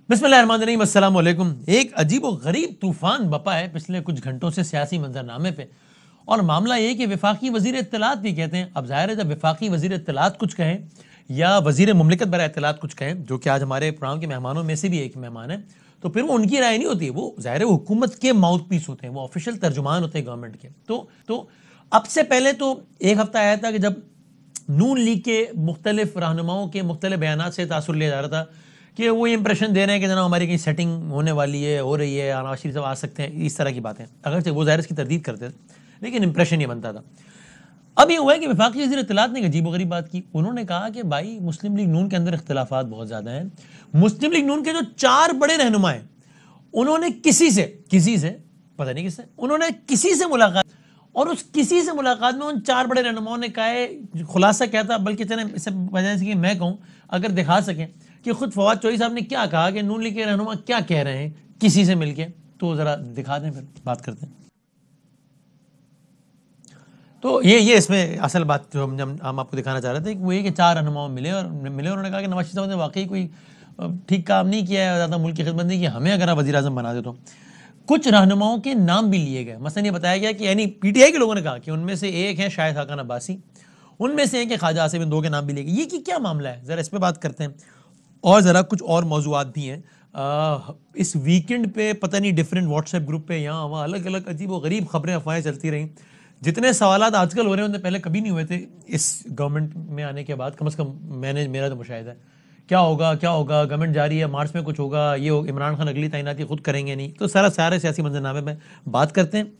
बिस्मिल्लाहिर्रहमानिर्रहीम, अस्सलाम वालेकुम। एक अजीब व गरीब तूफान बपा है पिछले कुछ घंटों से सियासी मंजरनामे पे। और मामला ये कि वफाकी वजीर इत्तलात भी कहते हैं। अब जाहिर है जब वफाकी वजीर इत्तलात कुछ कहें या वजीर मुमलिकत बराए इत्तलात कुछ कहें, जो कि आज हमारे प्रोग्राम के मेहमानों में से भी एक मेहमान है, तो फिर वो उनकी राय नहीं होती, वो जाहिर है वो हुकूमत के माउथ पीस होते हैं, वो ऑफिशियल तर्जुमान होते हैं गवर्नमेंट के। तो अब से पहले तो एक हफ्ता आया था कि जब नून लीग के मुख्तलिफ रहनुमाओं के मुख्तलिफ बयान से तासुर लिया जा रहा था कि वो ये इंप्रेशन दे रहे हैं कि जनाब हमारी कहीं सेटिंग होने वाली है, हो रही है, नवाज शरीफ साहब आ सकते हैं, इस तरह की बातें। अगरचे वो ज़ाहिर इसकी तरदीद करते थे, लेकिन इंप्रेशन ये बनता था। अब ये हुआ है कि वफाकी वज़ीर इत्तलात ने एक अजीब गरीब बात की। उन्होंने कहा कि भाई मुस्लिम लीग नून के अंदर इख्तिलाफात बहुत ज़्यादा हैं। मुस्लिम लीग नून के जो 4 बड़े रहनुमा हैं, उन्होंने किसी से पता नहीं किससे, उन्होंने किसी से मुलाकात, और उस किसी से मुलाकात में उन 4 बड़े रहनुमाओं ने कहा है, खुलासा क्या था, बल्कि चले इसे वजह से कि मैं कहूँ अगर दिखा सकें कि खुद फवाद चौधरी साहब ने क्या कहा कि नून लीग के रहनुमा क्या कह रहे हैं किसी से मिलके, तो जरा दिखा दें, फिर बात करते हैं। तो ये इसमें असल बात जो हम आपको दिखाना चाह रहे थे वो ये कि 4 रहनुमा मिले और उन्होंने कहा कि नवाज शरीफ साहब ने वाकई कोई ठीक काम नहीं किया है, ज़्यादा मुल्क की खिदमत नहीं की, हमें अगर आप वज़ीर आज़म बना दे तो। कुछ रहनुमाओं के नाम भी लिए गए। मसलन ये बताया गया कि यानी पीटीआई के लोगों ने कहा कि उनमें से एक है शाहिद खाकान अब्बासी, उनमें से एक है ख्वाजा आसिफ, इन 2 के नाम भी लिए गए। ये कि क्या मामला है, ज़रा इस पर बात करते हैं। और ज़रा कुछ और मौजूआत भी हैं। इस वीकेंड पे पता नहीं डिफरेंट व्हाट्सएप ग्रुप पे यहाँ वहाँ अलग अलग अजीब व गरीब खबरें अफवाहें चलती रहीं। जितने सवालात आजकल हो रहे हैं उनसे पहले कभी नहीं हुए थे इस गवर्नमेंट में आने के बाद, कम से कम मेरा तो मुशाहिदा है। क्या होगा गवर्नमेंट जा रही है, मार्च में कुछ होगा, ये इमरान खान अगली तैनाती खुद करेंगे नहीं, तो सारे सियासी मंजरनामे में बात करते हैं।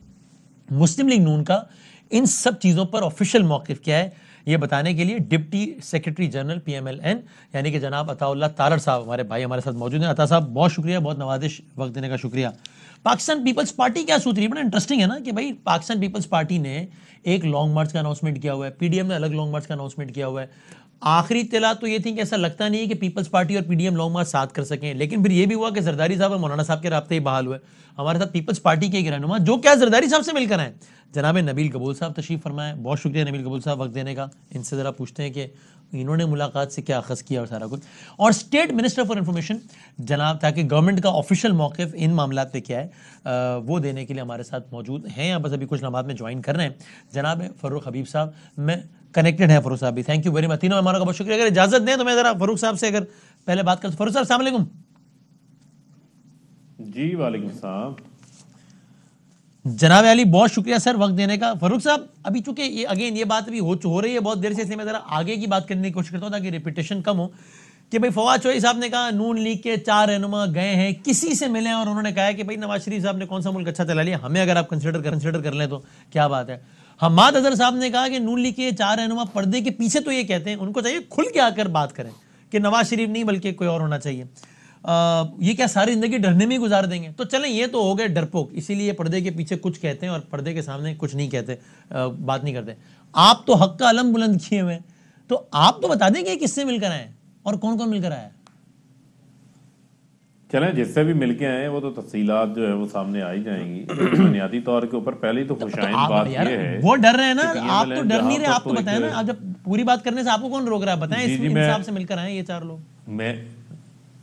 मुस्लिम लीग नून का इन सब चीज़ों पर ऑफिशियल मौक़िफ़ क्या है, ये बताने के लिए डिप्टी सेक्रेटरी जनरल PMLN यानी कि जनाब अताउल्लाह तारड़ साहब हमारे भाई हमारे साथ मौजूद हैं। अता साहब बहुत शुक्रिया, बहुत नवाजिश वक्त देने का शुक्रिया। पाकिस्तान पीपल्स पार्टी क्या सोच रही है, बड़ा इंटरेस्टिंग है ना कि भाई पाकिस्तान पीपल्स पार्टी ने एक लॉन्ग मार्च का अनाउंसमेंट किया हुआ है, PDM ने अलग लॉन्ग मार्च का अनाउंसमेंट किया हुआ है। आखिरी इत्तला तो ये थी कि ऐसा लगता नहीं है कि पीपल्स पार्टी और PDM लॉन्ग मार्च साथ कर सकें, लेकिन फिर ये भी हुआ कि जरदारी साहब और मौलाना साहब के राब्ते ही बहाल हुए। हमारे साथ पीपल्स पार्टी के एक रहनुमा जो क्या जरदारी साहब से मिलकर आए, जनाब नबील कबूल साहब तशरीफ फरमाए। बहुत शुक्रिया नबील कबूल साहब वक्त देने का। इनसे ज़रा पूछते हैं कि इन्होंने मुलाकात से क्या अखज़ किया और सारा कुछ, और स्टेट मिनिस्टर फॉर इंफॉर्मेशन जनाब, ताकि गवर्नमेंट का ऑफिशियल मौक़िफ़ इन मामला पे क्या है वो देने के लिए हमारे साथ मौजूद हैं, या बस अभी कुछ लम्हात में ज्वाइन कर रहे हैं। जनाब फ़ारूक हबीब साहब, मैं कनेक्टेड है फ़ारूक साहब भी, थैंक यू वेरी मच। तीनों मेहमानों का बहुत शुक्रिया। अगर इजाज़त दें तो मैं ज़रा फ़ारूक साहब से अगर पहले बात कर। फ़ारूक साहब अस्सलाम वालेकुम। जी वालेकुम सलाम। जनाब अली बहुत शुक्रिया सर वक्त देने का। फ़ारूक साहब अभी चूंकि ये अगेन ये बात अभी हो रही है बहुत देर से, इसलिए मैं ज़रा आगे की बात करने की कोशिश करता हूँ ताकि रिपीटेशन कम हो, कि भाई फवाद चौधरी साहब ने कहा नून लीग के 4 रहनुमा गए हैं, किसी से मिले और उन्होंने कहा है कि भाई नवाज शरीफ साहब ने कौन सा मुल्क अच्छा चला लिया, हमें अगर आप कंसिडर कर लें तो क्या बात है। हम्माद अजहर साहब ने कहा कि नून लीग के 4 रहनुमा पर्दे के पीछे तो ये कहते हैं, उनको चाहिए खुल के आकर बात करें कि नवाज शरीफ नहीं बल्कि कोई और होना चाहिए। ये क्या सारी जिंदगी डरने में ही गुजार देंगे। तो चलें ये तो हो गए डरपोक, इसीलिए पर्दे के पीछे कुछ कहते हैं और पर्दे के सामने कुछ नहीं कहते, बात नहीं करते। आप तो हक का अलम बुलंद किए हुए, तो आप तो बता देंगे किससे मिलकर आए और कौन कौन मिलकर आया। चलें जिससे भी मिलके आए वो तो तफसीलात जो है वो सामने आ ही जाएंगी। बुनियादी तौर के ऊपर पहले ही तो खुशाइंद बात ये है, वो डर रहे हैं ना, कि आप तो डर नहीं रहे, जहाँ आप तो तक बताएं ना, आप जब पूरी बात करने से आपको कौन रोक रहा है, बताएं इस हिसाब से मिलकर आए ये 4 लोग।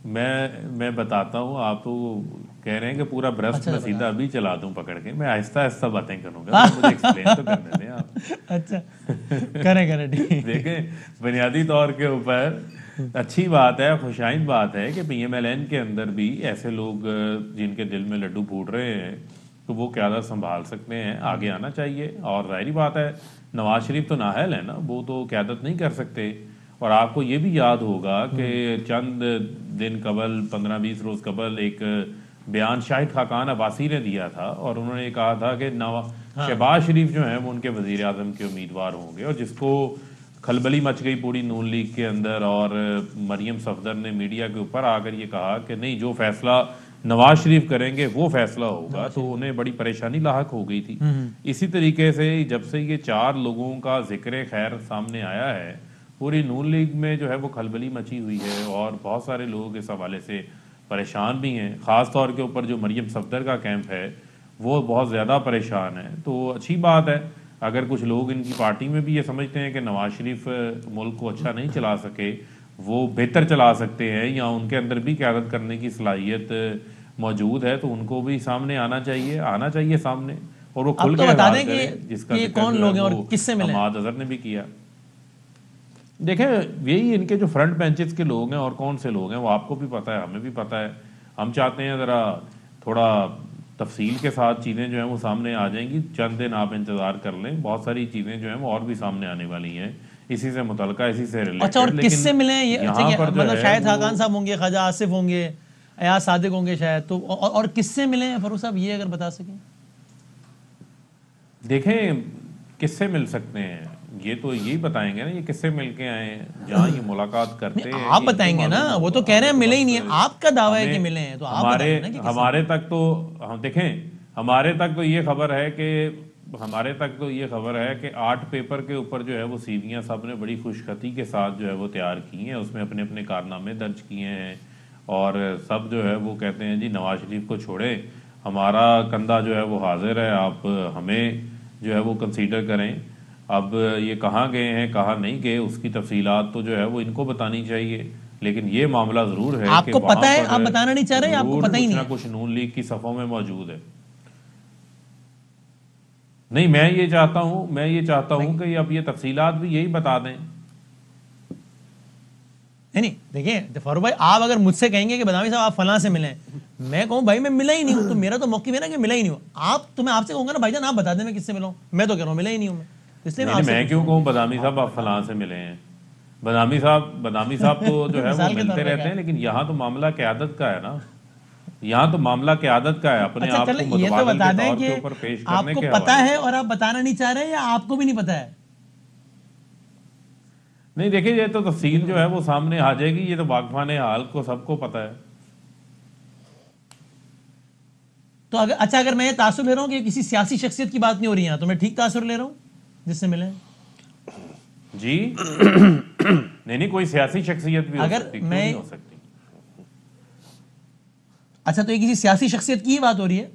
मैं बताता हूँ, आप तो कह रहे हैं कि पूरा ब्रस्ट में सीधा अभी चला दूं पकड़ के, मैं आहिस्ता आहिस्ता बातें करूंगा, मुझे एक्सप्लेन तो करने दें आप। अच्छा करें ठीक। देखें बुनियादी तौर के ऊपर अच्छी बात है, खुशाइंद बात है कि PMLN के अंदर भी ऐसे लोग जिनके दिल में लड्डू फूट रहे हैं तो वो क़यादत संभाल सकते हैं, आगे आना चाहिए। और ज़ाहिर बात है नवाज शरीफ तो नाअहल है ना, वो तो क़यादत नहीं कर सकते। और आपको ये भी याद होगा कि चंद दिन कबल 15-20 रोज़ कबल एक बयान शाहिद खाकान अब्बासी ने दिया था और उन्होंने कहा था कि शहबाज शरीफ जो हैं वो उनके वज़ीर आज़म के उम्मीदवार होंगे, और जिसको खलबली मच गई पूरी नून लीग के अंदर। और मरियम सफदर ने मीडिया के ऊपर आकर ये कहा कि नहीं, जो फैसला नवाज शरीफ करेंगे वो फैसला होगा, तो उन्हें बड़ी परेशानी लाहक हो गई थी। इसी तरीके से जब से ये 4 लोगों का जिक्र खैर सामने आया है, पूरी नून लीग में जो है वो खलबली मची हुई है और बहुत सारे लोग इस हवाले से परेशान भी हैं। ख़ास तौर के ऊपर जो मरियम सफदर का कैंप है वो बहुत ज़्यादा परेशान है। तो अच्छी बात है अगर कुछ लोग इनकी पार्टी में भी ये समझते हैं कि नवाज शरीफ मुल्क को अच्छा नहीं चला सके, वो बेहतर चला सकते हैं या उनके अंदर भी क़यादत करने की सलाहियत मौजूद है, तो उनको भी सामने आना चाहिए सामने, और वो खुल आप तो के बता इज़हार दें करें, कि जिसका ये जिक्र कौन जो है लोग हैं और वो किससे मिले हैं? हमाद अजहर ने भी किया। देखें, यही इनके जो फ्रंट बेंचेस के लोग हैं, और कौन से लोग हैं वो आपको भी पता है, हमें भी पता है। हम चाहते हैं ज़रा थोड़ा तफसील के साथ चीज़ें जो हैं वो सामने आ जाएंगी, चंद दिन आप इंतज़ार कर लें, बहुत सारी चीज़ें जो हैं वो और भी सामने आने वाली हैं इसी से मुतल्लिका, इसी से अच्छा, और रिलेटेड। किससे मिले हैं ये? अच्छा, यहाँ पर जो मतलब है शायद वो खाकान साहब होंगे, ख्वाजा आसिफ होंगे, अयाज सादिक होंगे शायद, तो और किससे मिले हैं फरूख साहब, ये अगर बता सकें। देखें किससे मिल सकते हैं, ये तो यही बताएंगे ना, ये किससे मिल के आए हैं, जहाँ ये मुलाकात करते हैं आप ये इनको बताएंगे ना, मालूम वो होगा। तो कह रहे हैं हमें तो मिले ही बस नहीं है, आपका दावा है कि हमें मिले हैं, तो आप हमारे बताइए ना कि किससे हमारे तक तो हम देखें, हमारे तक तो ये खबर है कि 8 पेपर के ऊपर जो है वो सीवियाँ सब ने बड़ी खुशखती के साथ जो है वो तैयार की हैं, उसमें अपने अपने कारनामे दर्ज किए हैं, और सब जो है वो कहते हैं जी नवाज शरीफ को छोड़े, हमारा कंधा जो है वो हाजिर है, आप हमें जो है वो कंसीडर करें। अब ये कहाँ गए हैं कहाँ नहीं गए उसकी तफसीलात तो जो है वो इनको बतानी चाहिए, लेकिन ये मामला ज़रूर है कि आपको वहाँ पता है, पर आप बताना नहीं चाह रहे, आपको ज़रूर पता ही कुछ नहीं ना है। कुछ नून लीग की सफ़ों में मौजूद है। नहीं, मैं ये चाहता हूँ कि अब ये तफसीलात भी यही बता दें। नहीं देखिए फारूक भाई, आप अगर मुझसे कहेंगे कि बदामी साहब आप फलां से मिले, मैं कहूँ भाई मैं मिला ही नहीं हूँ, तो मेरा तो मौक़िफ़ है ना कि मिला ही नहीं हूँ। तो मैं आपसे कहूँगा ना भाईजान आप बता दें मैं किससे मिला हूँ, मैं तो कह रहा हूँ मिला ही नहीं हूँ मैं, इसलिए मैं क्यों कहूँ बदामी साहब आप फलां से मिले हैं। बदामी साहब तो जो है वो मिसाल के तौर मिलते पे रहते हैं, कहा। लेकिन यहाँ तो मामला क़यादत का है ना, यहाँ तो मामला क़यादत का है, अपने अच्छा आप चले, को ये तो मुतबादल बता के दें तौर कि के ऊपर पेश करने आपको के पता हवाले है से। और आप बताना नहीं चाह रहे, या आपको भी नहीं पता है? नहीं देखिए, ये तो तफसील जो है वो सामने आ जाएगी, ये तो वाक़फ़ान हाल को सबको पता है। तो अगर मैं ये तासुर ले रहा हूँ कि किसी सियासी शख्सियत की बात नहीं हो रही है, तो मैं ठीक तासुर ले रहा हूँ जिससे मिले हैं? जी नहीं, कोई सियासी शख्सियत भी हो अगर सकती, क्यों मैं नहीं हो सकती। अच्छा, तो ये किसी सियासी शख्सियत की ही बात हो रही है?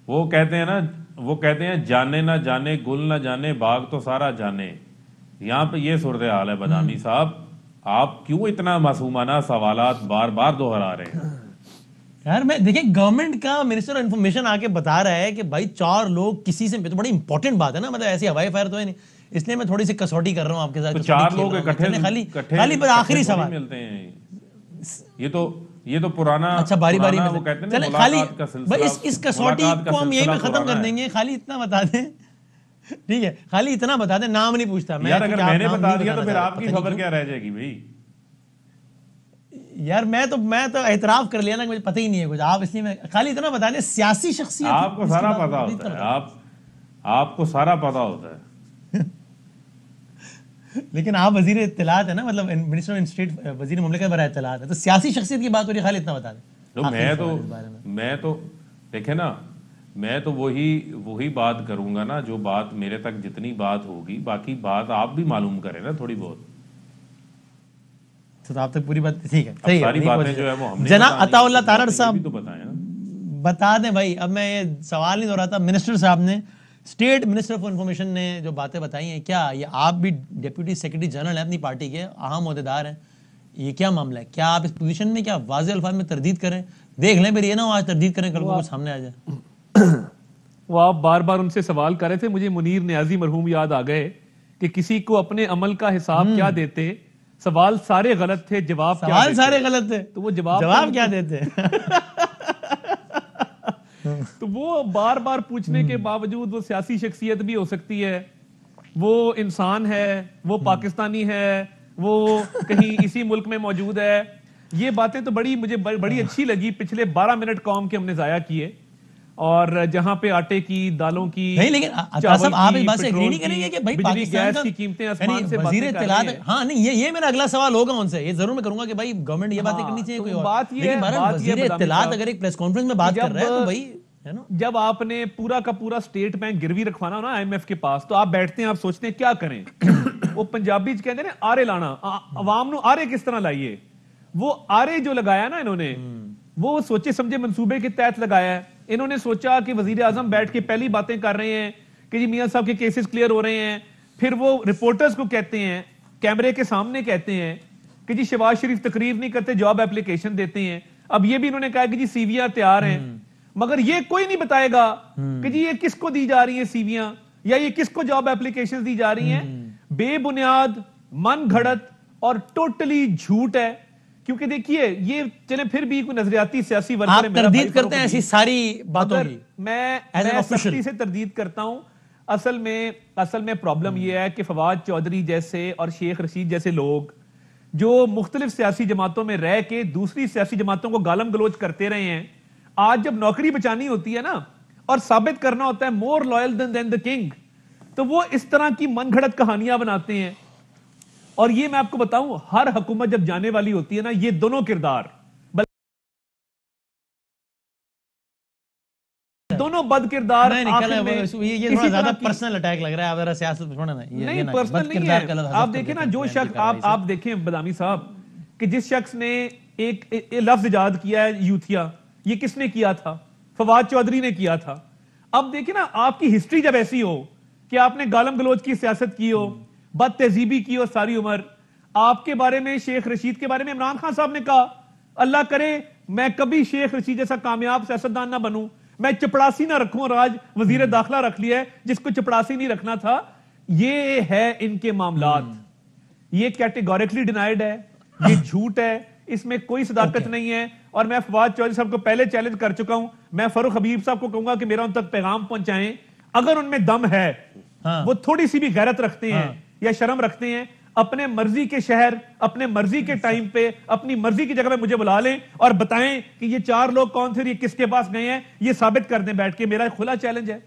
वो कहते हैं जाने ना जाने गुल ना जाने बाग तो सारा जाने। यहाँ पे ये सूरत हाल है बदामी साहब, आप क्यों इतना मासूमाना सवालात बार बार दोहरा रहे हैं। यार मैं देखिए, गवर्नमेंट का मिनिस्टर ऑफ इन्फॉर्मेशन आके बता रहा है कि भाई 4 लोग किसी से, तो बड़ी इंपॉर्टेंट बात है ना, मतलब ऐसी हवाई फायर तो है नहीं, इसलिए मैं थोड़ी सी कसौटी कर रहा हूँ आपके साथ। तो कसौटी 4 खेल लोग रहा हूँ मैं। इकट्ठे खाली पर आखिरी थोड़ी सवाल। मिलते हैं। ये तो पुराना अच्छा, बारी बारी पुराना में वो कहते हैं ना, चले, खाली मुलाकात का भाई सिलसिला, इस कसौटी मुलाकात का को हम यहीं पे सिलसिला खत्म पुराना कर है। देंगे, खाली इतना बता दें ठीक है, खाली इतना बता दें, नाम नहीं पूछता मैं, यार अगर क्योंकि आप मैंने नाम बता नहीं दिया तो बताना फिर चाह रहे, आपकी पता नहीं खबर क्यों। क्या रह जाएगी भाई। यार मैं तो एतराफ कर लिया ना कि मुझे पता ही नहीं है कुछ, आप इसलिए मैं खाली इतना बता दें सियासी शख्सियत आपको जिसकी सारा बात पता हो रही, होता इतना है, आपको सारा पता होता है। लेकिन आप वजीर इत्तलात है ना, मतलब मिनिस्टर ऑफ स्टेट, वजीर मुमलिकत बराए इत्तलात है, तो सियासी शख्सियत की बात हो रही है, खाली इतना बता दें। तो आखिरी सवाल इस बारे में। मैं तो देखे ना, मैं तो वही बात करूंगा ना जो बात मेरे तक जितनी बात होगी, बाकी बात आप भी मालूम करें ना थोड़ी बहुत। तो आप तक पूरी बात ठीक है, सही है, सारी नहीं बातें जो है वो हमने जनाब बतानी है, अताउल्लाह कुछ तारड़ बातें ये साहब भी तो बताएं ना। बता दें भाई, अब मैं ये सवाल नहीं दोहराता, मिनिस्टर साहब ने, स्टेट मिनिस्टर ऑफ इंफॉर्मेशन ने जो बातें बताई हैं, क्या ये आप भी डिप्यूटी सेक्रेटरी जनरल हैं अपनी पार्टी के, अहम ओहदेदार हैं, ये क्या मामला है? क्या आप इस पोजीशन में क्या वाज़ेह अल्फाज में तरदीद करें? देख लें फिर, ये ना हो आज तरदीद करें कल को कुछ सामने आ जाए। वो आप बार बार उनसे सवाल कर रहे थे, मुझे मुनीर नियाजी मरहूम याद आ गए कि किसी को अपने अमल का हिसाब क्या देते, सवाल सारे गलत थे, जवाब क्या सवाल देते? सारे गलत थे, तो वो जवाब क्या देते? तो वो बार बार पूछने के बावजूद, वो सियासी शख्सियत भी हो सकती है, वो इंसान है, वो पाकिस्तानी है, वो कहीं इसी मुल्क में मौजूद है, ये बातें तो मुझे बड़ी अच्छी लगी। पिछले 12 मिनट कॉम के हमने जाया किए, और जहां पे आटे की, दालों की, नहीं, लेकिन साहब आप इस बात से एग्री नहीं करेंगे कि भाई बिजली पाकिस्तान गैस की कीमतें आसमान से वजीर बातें कर इत्तलात, रहे हैं। हाँ नहीं, ये मेरा अगला सवाल होगा उनसे, ये जरूर मैं करूंगा कि भाई गवर्नमेंट ये बातें करनी चाहिए, तो कोई और बात ये लेकिन है, बहरहाल बात ये वजीर बदामी इत्तलात साहब, अगर एक प्रेस कॉन्फ्रेंस में बात कर रहा है तो भाई है ना। जब आपने पूरा का पूरा स्टेट बैंक गिरवी रखवाना हो ना आईएमएफ के पास, तो आप बैठते हैं, आप सोचते हैं क्या करें। वो पंजाबी कहते हैं ना, आरे लाना, अवाम नु आरे किस तरह लाइए। वो आरे जो लगाया ना इन्होंने, वो सोचे समझे मंसूबे के तहत लगाया है। इन्होंने सोचा कि वजीर आजम बैठ के पहली बातें कर रहे हैं कि जी मियां साहब के केसेस क्लियर हो रहे हैं, फिर वो रिपोर्टर्स को कहते हैं, कैमरे के सामने कहते हैं कि जी शहबाज शरीफ तकरीर नहीं करते, जॉब एप्लीकेशन देते हैं। अब ये भी इन्होंने कहा कि जी सीवियां तैयार हैं, मगर ये कोई नहीं बताएगा कि जी ये किसको दी जा रही है सीवियां, या ये किसको जॉब एप्लीकेशन दी जा रही हैं। बेबुनियाद, मन घड़त और टोटली झूठ है। क्योंकि देखिए, ये चले फिर भी कोई नजरियाती सियासी वर्कर आप है, मेरा तरदीद भाई करते हैं ऐसी सारी बातों मगर की? मैं सख्ती से तरदीद करता हूं। असल में प्रॉब्लम यह है कि फवाद चौधरी जैसे और शेख रशीद जैसे लोग जो मुख्तलिफ सियासी जमातों में रह के दूसरी सियासी जमातों को गालम गलोच करते रहे हैं, आज जब नौकरी बचानी होती है ना और साबित करना होता है more loyal than the king, तो वो इस तरह की मनगढ़ंत कहानियां बनाते हैं। और ये मैं आपको बताऊं, हर हुकूमत जब जाने वाली होती है ना, ये दोनों किरदार, दोनों बद किरदार ये थोड़ा ज्यादा पर्सनल अटैक लग रहा है। आप जरा सियासत छोड़ना ना, ये नहीं ना, पर्सनल बद नहीं किरदार है। का लफ्ज़ आप हज़फ देखें कर ना, देते जो हैं शख्स कार्रवाई से। आप देखें बदामी साहब कि जिस शख्स ने एक लफ्ज इजाद किया है यूथिया, ये किसने किया था? फवाद चौधरी ने किया था। अब देखिए ना, आपकी हिस्ट्री जब ऐसी हो कि आपने गालम गलोच की सियासत की हो, बद तहजीबी की हो सारी उम्र, आपके बारे में, शेख रशीद के बारे में इमरान खान साहब ने कहा, अल्लाह करे मैं कभी शेख रशीद जैसा कामयाब सियासतदान ना बनूं, मैं चपड़ासी ना रखूं और आज वजीर दाखिला रख लिया है जिसको चपड़ासी नहीं रखना था। ये है इनके मामलात, ये कैटेगोरिकली डिनाइड है, ये झूठ है, इसमें कोई सदाकत नहीं है। और मैं फवाद चौधरी साहब को पहले चैलेंज कर चुका हूं, मैं फरूख हबीब साहब को कहूंगा कि मेरा उन तक पैगाम पहुंचाएं, अगर उनमें दम है, वो थोड़ी सी भी गैरत रखते हैं या शर्म रखते हैं, अपने मर्जी के शहर, अपने मर्जी के टाइम पे, अपनी मर्जी की जगह पे मुझे बुला लें और बताएं कि ये 4 लोग कौन थे, ये किसके पास गए हैं, ये साबित कर दें बैठ के। मेरा खुला चैलेंज है।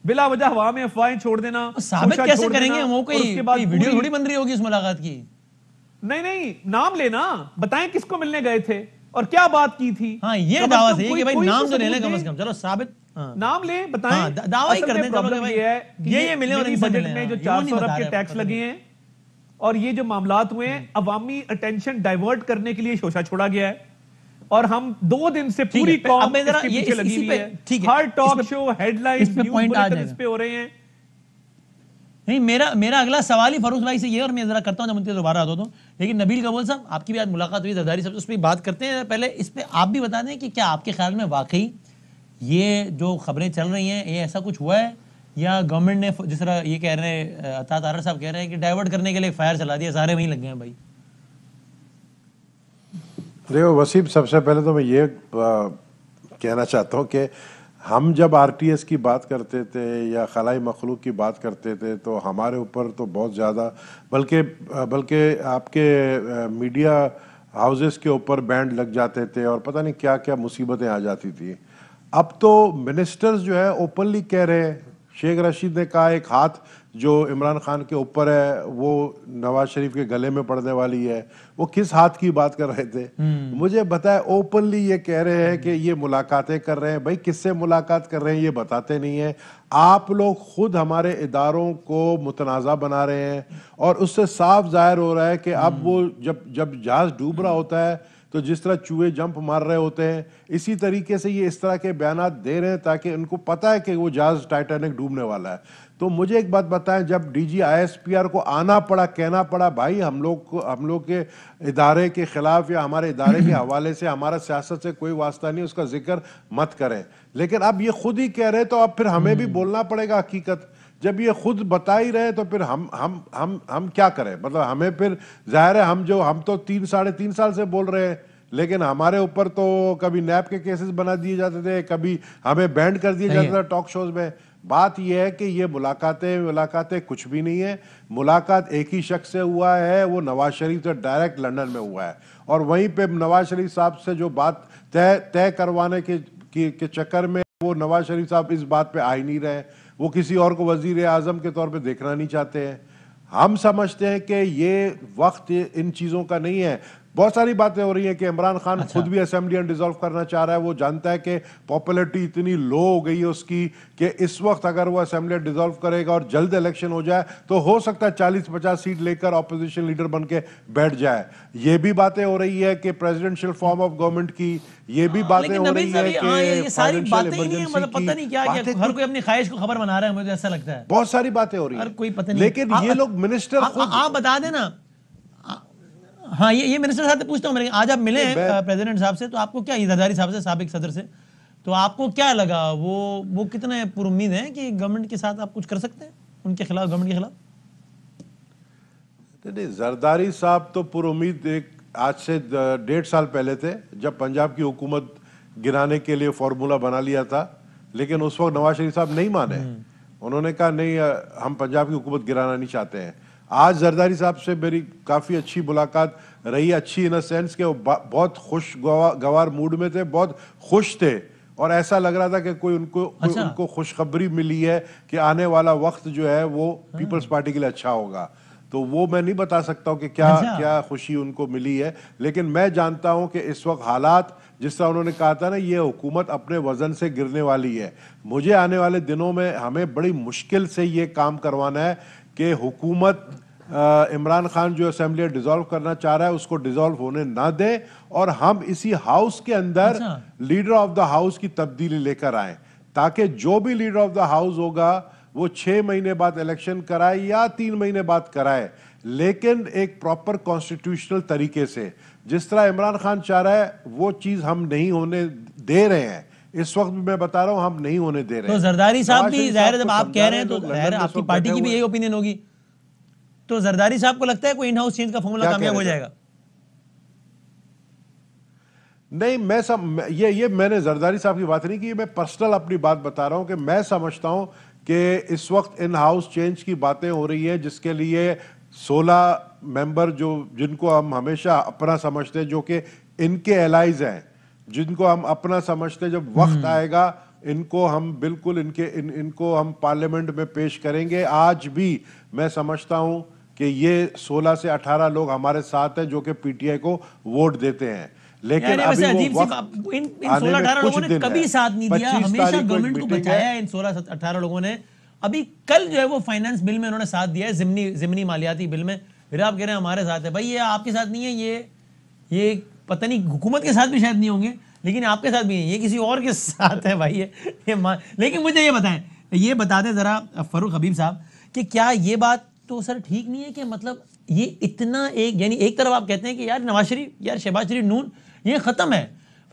बिला वजह हवा में अफवाहें छोड़ देना, साबित कैसे करेंगे? वो कोई वीडियो थोड़ी बन रही होगी इस मुलाकात की। नहीं, नाम लेना, बताएं किसको मिलने गए थे और क्या बात की थी। हाँ, ये दावा सही है कि भाई नाम तो ले लें कम से कम, चलो साबित नाम ले, बताएं। दावा ही कर दें, चलो भाई ये मिले और इनसे बजट में जो 400 अरब के टैक्स लगे हैं और ये जो मामलात हुए हैं, अवामी अटेंशन डाइवर्ट करने के लिए शोशा छोड़ा गया है और हम 2 दिन से पूरी कौम इसके पीछे लगी हुई है। हर talk show, headlines, news bulletin इस पे हो रहे हैं। नहीं, मेरा अगला सवाल ही फरूख भाई से ये, और मैं जरा करता हूं जब उनके दोबारा आता हूं। लेकिन नबील कबूल साहब, आपकी भी आज मुलाकात हुई जरदारी साहब, उस पर बात करते हैं। पहले इस पे आप भी बता दें कि क्या आपके ख्याल में वाकई ये जो खबरें चल रही हैं, ये ऐसा कुछ हुआ है या गवर्नमेंट ने, जिस तरह ये कह रहे हैं अता तारर साहब कह रहे हैं कि डाइवर्ट करने के लिए फायर चला दिया, सारे वहीं लग गए हैं भाई? देखो वसीम, सबसे पहले तो मैं ये कहना चाहता हूँ कि हम जब आरटीएस की बात करते थे या खलाई मखलूक की बात करते थे तो हमारे ऊपर तो बहुत ज़्यादा, बल्कि आपके मीडिया हाउसेस के ऊपर बैंड लग जाते थे और पता नहीं क्या क्या मुसीबतें आ जाती थी। अब तो मिनिस्टर्स जो है ओपनली कह रहे हैं, शेख रशीद ने कहा एक हाथ जो इमरान खान के ऊपर है वो नवाज शरीफ के गले में पड़ने वाली है। वो किस हाथ की बात कर रहे थे मुझे बताए, ओपनली ये कह रहे हैं कि ये मुलाकातें कर रहे हैं। भाई किससे मुलाकात कर रहे हैं ये बताते नहीं है। आप लोग खुद हमारे इदारों को मुतनाज़ा बना रहे हैं और उससे साफ जाहिर हो रहा है कि अब वो जब जहाज डूब रहा होता है तो जिस तरह चूहे जंप मार रहे होते हैं, इसी तरीके से ये इस तरह के बयानात दे रहे हैं ताकि उनको पता है कि वो जहाज टाइटैनिक डूबने वाला है। तो मुझे एक बात बताएं, जब डीजी आईएसपीआर को आना पड़ा, कहना पड़ा भाई हम लोग के इदारे के खिलाफ या हमारे इदारे के हवाले से हमारा सियासत से कोई वास्ता नहीं, उसका जिक्र मत करें, लेकिन अब ये खुद ही कह रहे तो अब फिर हमें भी बोलना पड़ेगा हकीकत। जब ये खुद बता ही रहे तो फिर हम क्या करें? मतलब हमें फिर जाहिर है हम तो 3-3.5 साल से बोल रहे हैं, लेकिन हमारे ऊपर तो कभी नैप के केसेस बना दिए जाते थे, कभी हमें बैंड कर दिया जाता था टॉक शोज में। बात यह है कि ये मुलाकातें कुछ भी नहीं है। मुलाकात एक ही शख्स से हुआ है, वो नवाज शरीफ से डायरेक्ट लंदन में हुआ है और वहीं पे नवाज शरीफ साहब से जो बात तय करवाने के चक्कर में वो नवाज शरीफ साहब इस बात पे आ ही नहीं रहे, वो किसी और को वजीर आजम के तौर पे देखना नहीं चाहते हैं। हम समझते हैं कि ये वक्त इन चीज़ों का नहीं है। बहुत सारी बातें हो रही हैं कि इमरान खान खुद भी असेंबली डिसॉल्व करना चाह रहा है। वो जानता है कि पॉपुलैरिटी इतनी लो हो गई है उसकी कि इस वक्त अगर वो असेंबली डिसॉल्व करेगा और जल्द इलेक्शन हो जाए तो हो सकता है 40-50 सीट लेकर ऑपोजिशन लीडर बन के बैठ जाए। ये भी बातें हो रही है कि प्रेसिडेंशियल फॉर्म ऑफ गवर्नमेंट की, ये भी बातें हो रही है कि ये सारी बातें ही नहीं है, मतलब पता नहीं क्या हर कोई अपनी ख्वाहिश को खबर बना रहा है, मुझे ऐसा लगता है। बहुत सारी बातें हो रही है, कोई पता नहीं। लेकिन ये लोग मिनिस्टर आप बता देना, हाँ, ये मिनिस्टर साहब से पूछता हूँ मैं, आज आप मिले हैं प्रेसिडेंट साहब से, तो आपको क्या, जरदारी साहब से, साबिक सदर से, तो आपको क्या लगा? वो कितने पुरुम्मीद हैं कि गवर्नमेंट के साथ आप कुछ कर सकते हैं उनके खिलाफ, गवर्नमेंट के खिलाफ? नहीं, जरदारी साहब तो पुरुम्मीद एक आज से 1.5 साल पहले थे, जब पंजाब की हुकूमत गिराने के लिए फॉर्मूला बना लिया था, लेकिन उस वक्त नवाज शरीफ साहब नहीं माने। उन्होंने कहा नहीं, हम पंजाब की हुकूमत गिराना नहीं चाहते हैं। आज जरदारी साहब से मेरी काफ़ी अच्छी मुलाकात रही, अच्छी इन अ सेंस कि वो बहुत खुशगवार मूड में थे, बहुत खुश थे, और ऐसा लग रहा था कि कोई उनको खुशखबरी मिली है कि आने वाला वक्त जो है वो पीपल्स पार्टी के लिए अच्छा होगा। तो वो मैं नहीं बता सकता हूँ कि क्या खुशी उनको मिली है, लेकिन मैं जानता हूँ कि इस वक्त हालात, जिस तरह उन्होंने कहा था ना, ये हुकूमत अपने वजन से गिरने वाली है। मुझे आने वाले दिनों में हमें बड़ी मुश्किल से ये काम करवाना है कि हुकूमत इमरान खान जो असेंबली डिसॉल्व करना चाह रहा है उसको डिसॉल्व होने ना दे, और हम इसी हाउस के अंदर लीडर ऑफ द हाउस की तब्दीली लेकर आए, ताकि जो भी लीडर ऑफ द हाउस होगा वो 6 महीने बाद इलेक्शन कराए या 3 महीने बाद कराए, लेकिन एक प्रॉपर कॉन्स्टिट्यूशनल तरीके से। जिस तरह इमरान खान चाह रहा है वो चीज हम नहीं होने दे रहे हैं। इस वक्त भी मैं बता रहा हूं, हम नहीं होने दे रहे हैं। तो जरदारी साहब भी, जाहिर जब आप कह रहे हैं तो जाहिर आपकी पार्टी की भी यही ओपिनियन होगी, तो जरदारी साहब को लगता है कोई इन हाउस चेंज का फॉर्मूला कामयाब हो जाएगा? नहीं, ये मैंने जरदारी साहब की बात नहीं की, मैं पर्सनल अपनी बात बता रहा हूं कि मैं समझता हूं कि इस वक्त इन हाउस चेंज की बातें हो रही है, जिसके लिए 16 मेंबर जिनको हम हमेशा अपना समझते हैं, जो कि इनके एलाइज हैं, जिनको हम अपना समझते हैं, जब वक्त आएगा इनको हम बिल्कुल इनको हम पार्लियामेंट में पेश करेंगे। आज भी मैं समझता हूं कि ये 16 से 18 लोग हमारे साथ हैं जो कि पीटीआई को वोट देते हैं, लेकिन अभी वो वक्त इन 16-18 लोगों ने कभी साथ नहीं दिया, हमेशा गवर्नमेंट को बचाया इन 16-18 लोगों ने। अभी कल जो है वो फाइनेंस बिल में उन्होंने साथ दिया है, जिमनी मालियाती बिल में, फिर आप कह रहे हैं हमारे साथ है। भाई ये आपके साथ नहीं है, ये पता नहीं हुकूमत के साथ भी शायद नहीं होंगे, लेकिन आपके साथ भी है, ये किसी और के साथ है भाई ये लेकिन मुझे ये बताएं, ये बता दें जरा फरूक हबीब साहब कि क्या ये बात तो सर ठीक नहीं है कि मतलब ये इतना यानी एक तरफ आप कहते हैं कि यार नवाज शरीफ, यार शहबाज शरीफ, नून ये खत्म है,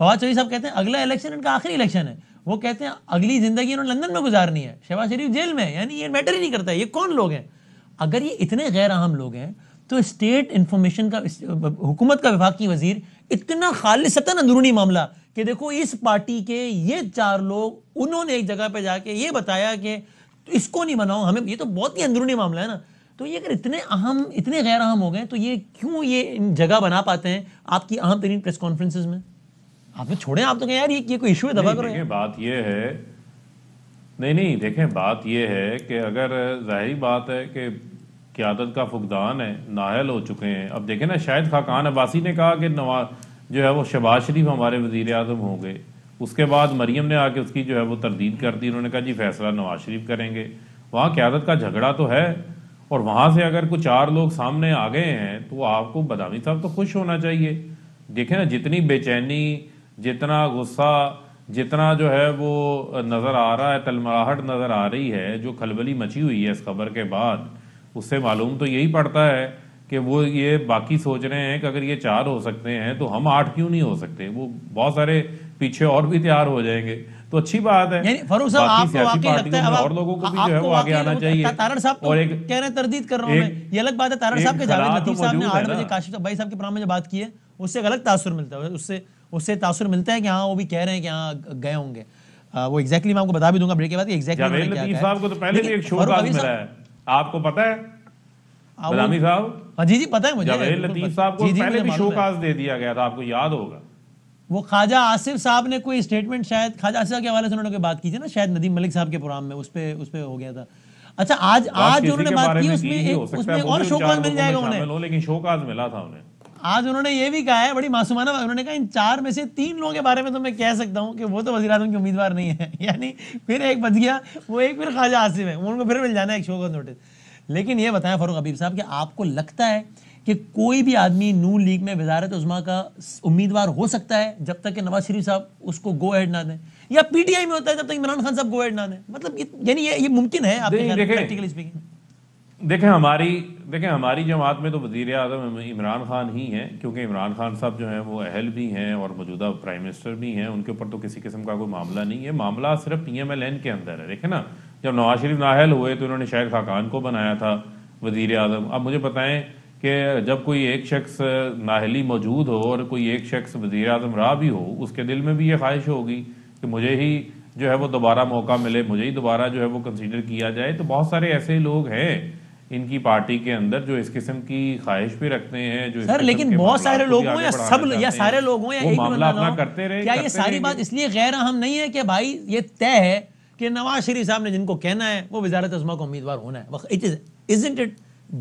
फवाद चौधरी साहब कहते हैं अगला इलेक्शन इनका आखिरी इलेक्शन है, वो कहते हैं अगली जिंदगी इन्होंने लंदन में गुजारनी है, शहबाज शरीफ जेल में, यानी ये मैटर ही नहीं करता है, ये कौन लोग हैं? अगर ये इतने गैर अहम लोग हैं तो स्टेट इंफॉर्मेशन का, हुकूमत का विभाग की वजीर इतना खालिसतन अंदरूनी मामला कि देखो इस पार्टी के ये 4 लोग, उन्होंने एक जगह पे जाके ये बताया कि इसको नहीं बनाओ हमें, ये तो बहुत ही अंदरूनी मामला है ना। तो ये अगर इतने गैर अहम हो गए तो ये क्यों ये जगह बना पाते हैं आपकी अहम तरीन प्रेस कॉन्फ्रेंसेज में? आप तो छोड़ें, आप तो कहें यार ये कोई इशू है, दबा करो। देखें बात ये है, नहीं देखें बात ये है कि अगर जाहिर बात है कि क़यादत का फुकदान है, नाहल हो चुके हैं। अब देखें ना, शाहिद खाकान अब्बासी ने कहा कि नवाज जो है वो शहबाज शरीफ हमारे वज़ीर आज़म होंगे, उसके बाद मरियम ने आके उसकी जो है वो तरदीद कर दी, उन्होंने कहा जी फैसला नवाज शरीफ करेंगे। वहाँ क़यादत का झगड़ा तो है, और वहाँ से अगर कुछ 4 लोग सामने आ गए हैं तो आपको बदामी साहब तो खुश होना चाहिए। देखें ना, जितनी बेचैनी, जितना गुस्सा, जितना जो है वो नज़र आ रहा है, तलमराहट नज़र आ रही है, जो खलबली मची हुई है इस खबर के बाद, उससे मालूम तो यही पड़ता है कि वो ये बाकी सोच रहे हैं कि अगर ये 4 हो सकते हैं तो हम 8 क्यों नहीं हो सकते। वो बहुत सारे पीछे और भी तैयार हो जाएंगे, तो अच्छी बात है। यानी फारूक साहब आपको वाकई लगता है और लोगों को भी जो है वो आगे आना चाहिए। तारड़ साहब तो कह रहे हैं, तरदीद कर रहा हूं मैं, ये अलग बात है। तारड़ साहब के जावेद लतीफ साहब ने 8 बजे काशिफ भाई साहब के प्रोग्राम में जो बात की है उससे एक अलग तासुर मिलता है, उससे तासुर मिलता है कि हाँ वो भी कह रहे हैं कि हाँ गए होंगे। वो एग्जैक्टली मैं आपको बता भी दूंगा ब्रेक के बाद एग्जैक्टली जावेद लतीफ साहब को तो पहले भी एक शो काज मिला है, आपको पता है बदामी साहब? हाँ जी पता है मुझे। जावेद लतीफ साहब को पहले भी शो काज दे दिया गया था, आपको याद होगा। वो ख्वाजा आसिफ साहब ने कोई स्टेटमेंट, शायद ख्वाजा आसिफ के हवाले से उन्होंने कोई बात की थी ना, शायद नदीम मलिक साहब के प्रोग्राम में, उस पे हो गया था। अच्छा आज जो उन्होंने बात की उसमें और शोकाज मिल जाएगा उन्हें, लेकिन शोकाज मिला था उन्हें। आज उन्होंने ये भी कहा है, बड़ी मासूमाना, उन्होंने कहा इन 4 में से 3 लोगों के बारे में तो मैं कह सकता हूं कि वो तो वज़ीर आज़म के उम्मीदवार नहीं है। यानी फिर एक बच गया, वो एक फिर ख्वाजा आसिफ है, उनको फिर मिल जाना है एक शोकाज नोटिस। लेकिन ये बताएं फारूक हबीब साहब कि आपको लगता है कि कोई भी आदमी नून लीग में वज़ारत उज़्मा का उम्मीदवार हो सकता है जब तक कि नवाज शरीफ साहब उसको गो अहेड ना दें, या पीटीआई में होता है जब तक इमरान खान साहब गो अहेड ना दें? मतलब यानी ये मुमकिन है आपके ख्याल में, प्रैक्टिकली स्पीकिंग? देखें हमारी जमात में तो वज़ीर आज़म इमरान खान ही हैं, क्योंकि इमरान खान साहब जो हैं वो अहल भी हैं और मौजूदा प्राइम मिनिस्टर भी हैं, उनके ऊपर तो किसी किस्म का कोई मामला नहीं है। मामला सिर्फ PMLN के अंदर है। देखें ना, जब नवाज शरीफ नाअहल हुए तो उन्होंने शाहिद खाकान को बनाया था वज़ीर आज़म। अब मुझे बताएं कि जब कोई एक शख्स नाअहली मौजूद हो और कोई एक शख्स वज़ीर आज़म रहा भी हो, उसके दिल में भी ये ख्वाहिश होगी कि मुझे ही जो है वो दोबारा मौका मिले, मुझे ही दोबारा जो है वो कंसीडर किया जाए। तो बहुत सारे ऐसे लोग हैं इनकी पार्टी के अंदर जो इस किस्म की ख्वाहिश भी रखते हैं, जो सर लेकिन बहुत सारे लोग हों या सब या सारे लोग हों या एक मामला बंदा ना अपना हो, करते रहे, क्या ये सारी बात इसलिए गैर अहम नहीं है कि भाई ये तय है कि नवाज शरीफ साहब ने जिनको कहना है वो वजारत उज़्मा को उम्मीदवार होना है? It isn't it